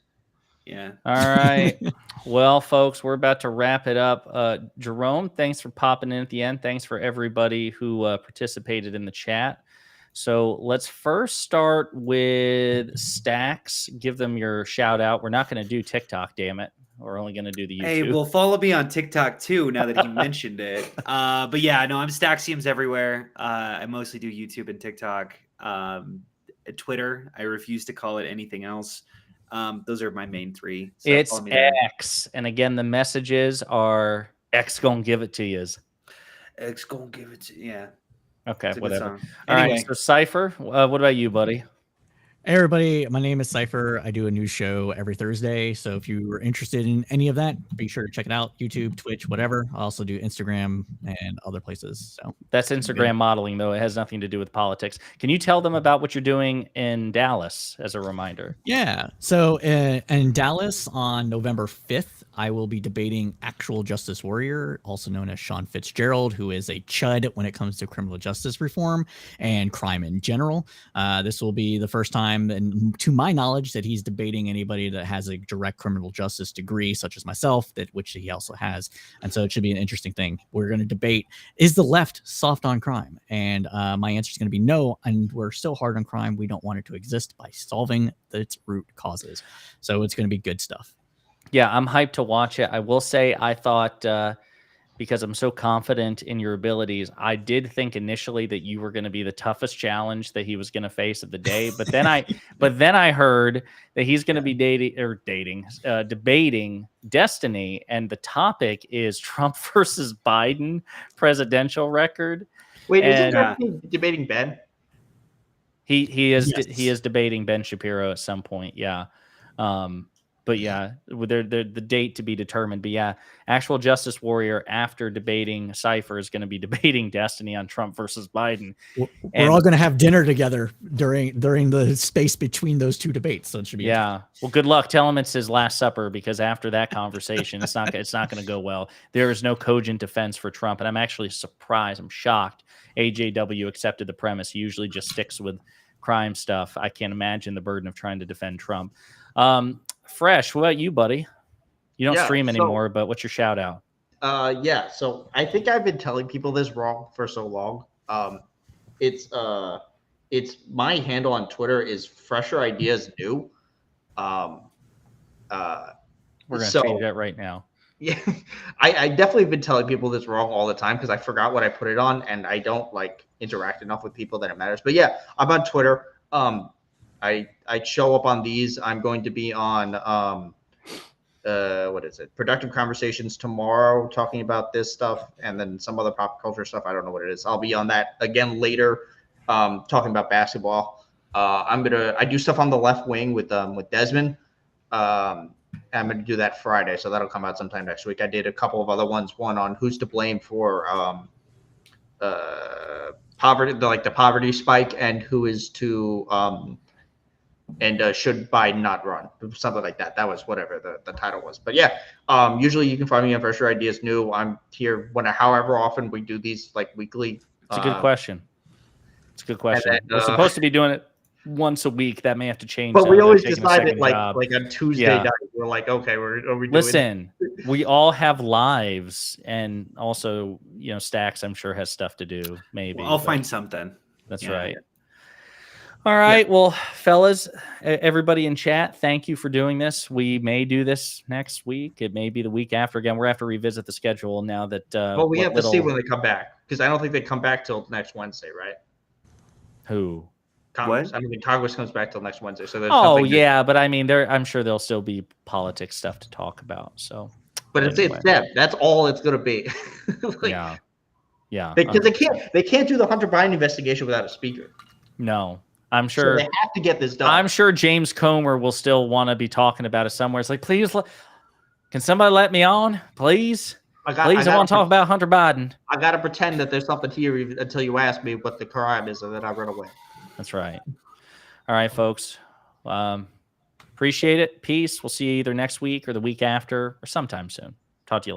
Yeah. All right. Well, folks, we're about to wrap it up. Jerome, thanks for popping in at the end. Thanks for everybody who participated in the chat. So let's first start with Stacks. Give them your shout out. We're not going to do TikTok, damn it. We're only going to do the YouTube. Hey, well, follow me on TikTok too, now that he mentioned it. But yeah, no, I'm Staxiums everywhere. I mostly do YouTube and TikTok. Twitter, I refuse to call it anything else. Those are my main three. So it's X. And again, the messages are X gonna give it to you. X gonna give it to you. Yeah. Okay, whatever. All anyway. right, so Cypher, what about you, buddy? Hey everybody, my name is Cypher. I do a news show every Thursday. So if you are interested in any of that, be sure to check it out. YouTube, Twitch, whatever. I also do Instagram and other places. So that's Instagram modeling, though. It has nothing to do with politics. Can you tell them about what you're doing in Dallas as a reminder? Yeah. So in Dallas on November 5th, I will be debating actual justice warrior, also known as Sean Fitzgerald, who is a chud when it comes to criminal justice reform and crime in general. This will be the first time, and to my knowledge, that he's debating anybody that has a direct criminal justice degree, such as myself, which he also has. And so it should be an interesting thing. We're going to debate, is the left soft on crime? And my answer is going to be no. And we're so hard on crime, we don't want it to exist by solving its root causes. So it's going to be good stuff. Yeah, I'm hyped to watch it. I will say I thought, because I'm so confident in your abilities, I did think initially that you were going to be the toughest challenge that he was going to face of the day. But then I heard that he's going to be debating Destiny, and the topic is Trump versus Biden presidential record. Wait, isn't he debating Ben? He is debating Ben Shapiro at some point. Yeah. But yeah, the date to be determined. But yeah, actual justice warrior after debating Cypher is going to be debating Destiny on Trump versus Biden. We're all going to have dinner together during the space between those two debates. So it should be well, good luck. Tell him it's his last supper, because after that conversation, it's not going to go well. There is no cogent defense for Trump, and I'm actually surprised. I'm shocked. AJW accepted the premise. He usually just sticks with crime stuff. I can't imagine the burden of trying to defend Trump. Fresh, what about you, buddy? You don't stream anymore, but what's your shout out? So I think I've been telling people this wrong for so long. It's my handle on Twitter is Fresher Ideas New. We're gonna change that right now. Yeah, I definitely been telling people this wrong all the time because I forgot what I put it on, and I don't interact enough with people that it matters. But yeah, I'm on Twitter. I show up on these. I'm going to be on Productive Conversations tomorrow, talking about this stuff, and then some other pop culture stuff. I don't know what it is. I'll be on that again later, talking about basketball. I do stuff on the left wing with Desmond. I'm going to do that Friday, so that'll come out sometime next week. I did a couple of other ones. One on who's to blame for poverty, the poverty spike, and who is to should Biden not run, something like that. That was whatever the title was. But yeah, usually you can find me on Fresher Ideas New. I'm here however often we do these weekly. It's a good question. We're supposed to be doing it once a week. That may have to change. But we always decide it on Tuesday night. We're like, okay, are we doing Listen, we all have lives, and also, Stacks, I'm sure, has stuff to do. Maybe I'll find something. That's right. All right. Yeah. Well, fellas, everybody in chat, thank you for doing this. We may do this next week. It may be the week after. Again, we're going to have to revisit the schedule now that. Well, we have to see when they come back, because I don't think they come back till next Wednesday, right? Who? Congress. I don't think Congress comes back till next Wednesday. So there's but I mean, I'm sure there'll still be politics stuff to talk about. So, but anyway. It's them. That's all it's going to be. Yeah. Because they can't do the Hunter Biden investigation without a speaker. No. I'm sure they have to get this done. I'm sure James Comer will still want to be talking about it somewhere. It's like, please, can somebody let me on, please? I want to talk about Hunter Biden. I got to pretend that there's something here until you ask me what the crime is, and then I run away. That's right. All right, folks. Appreciate it. Peace. We'll see you either next week or the week after or sometime soon. Talk to you later.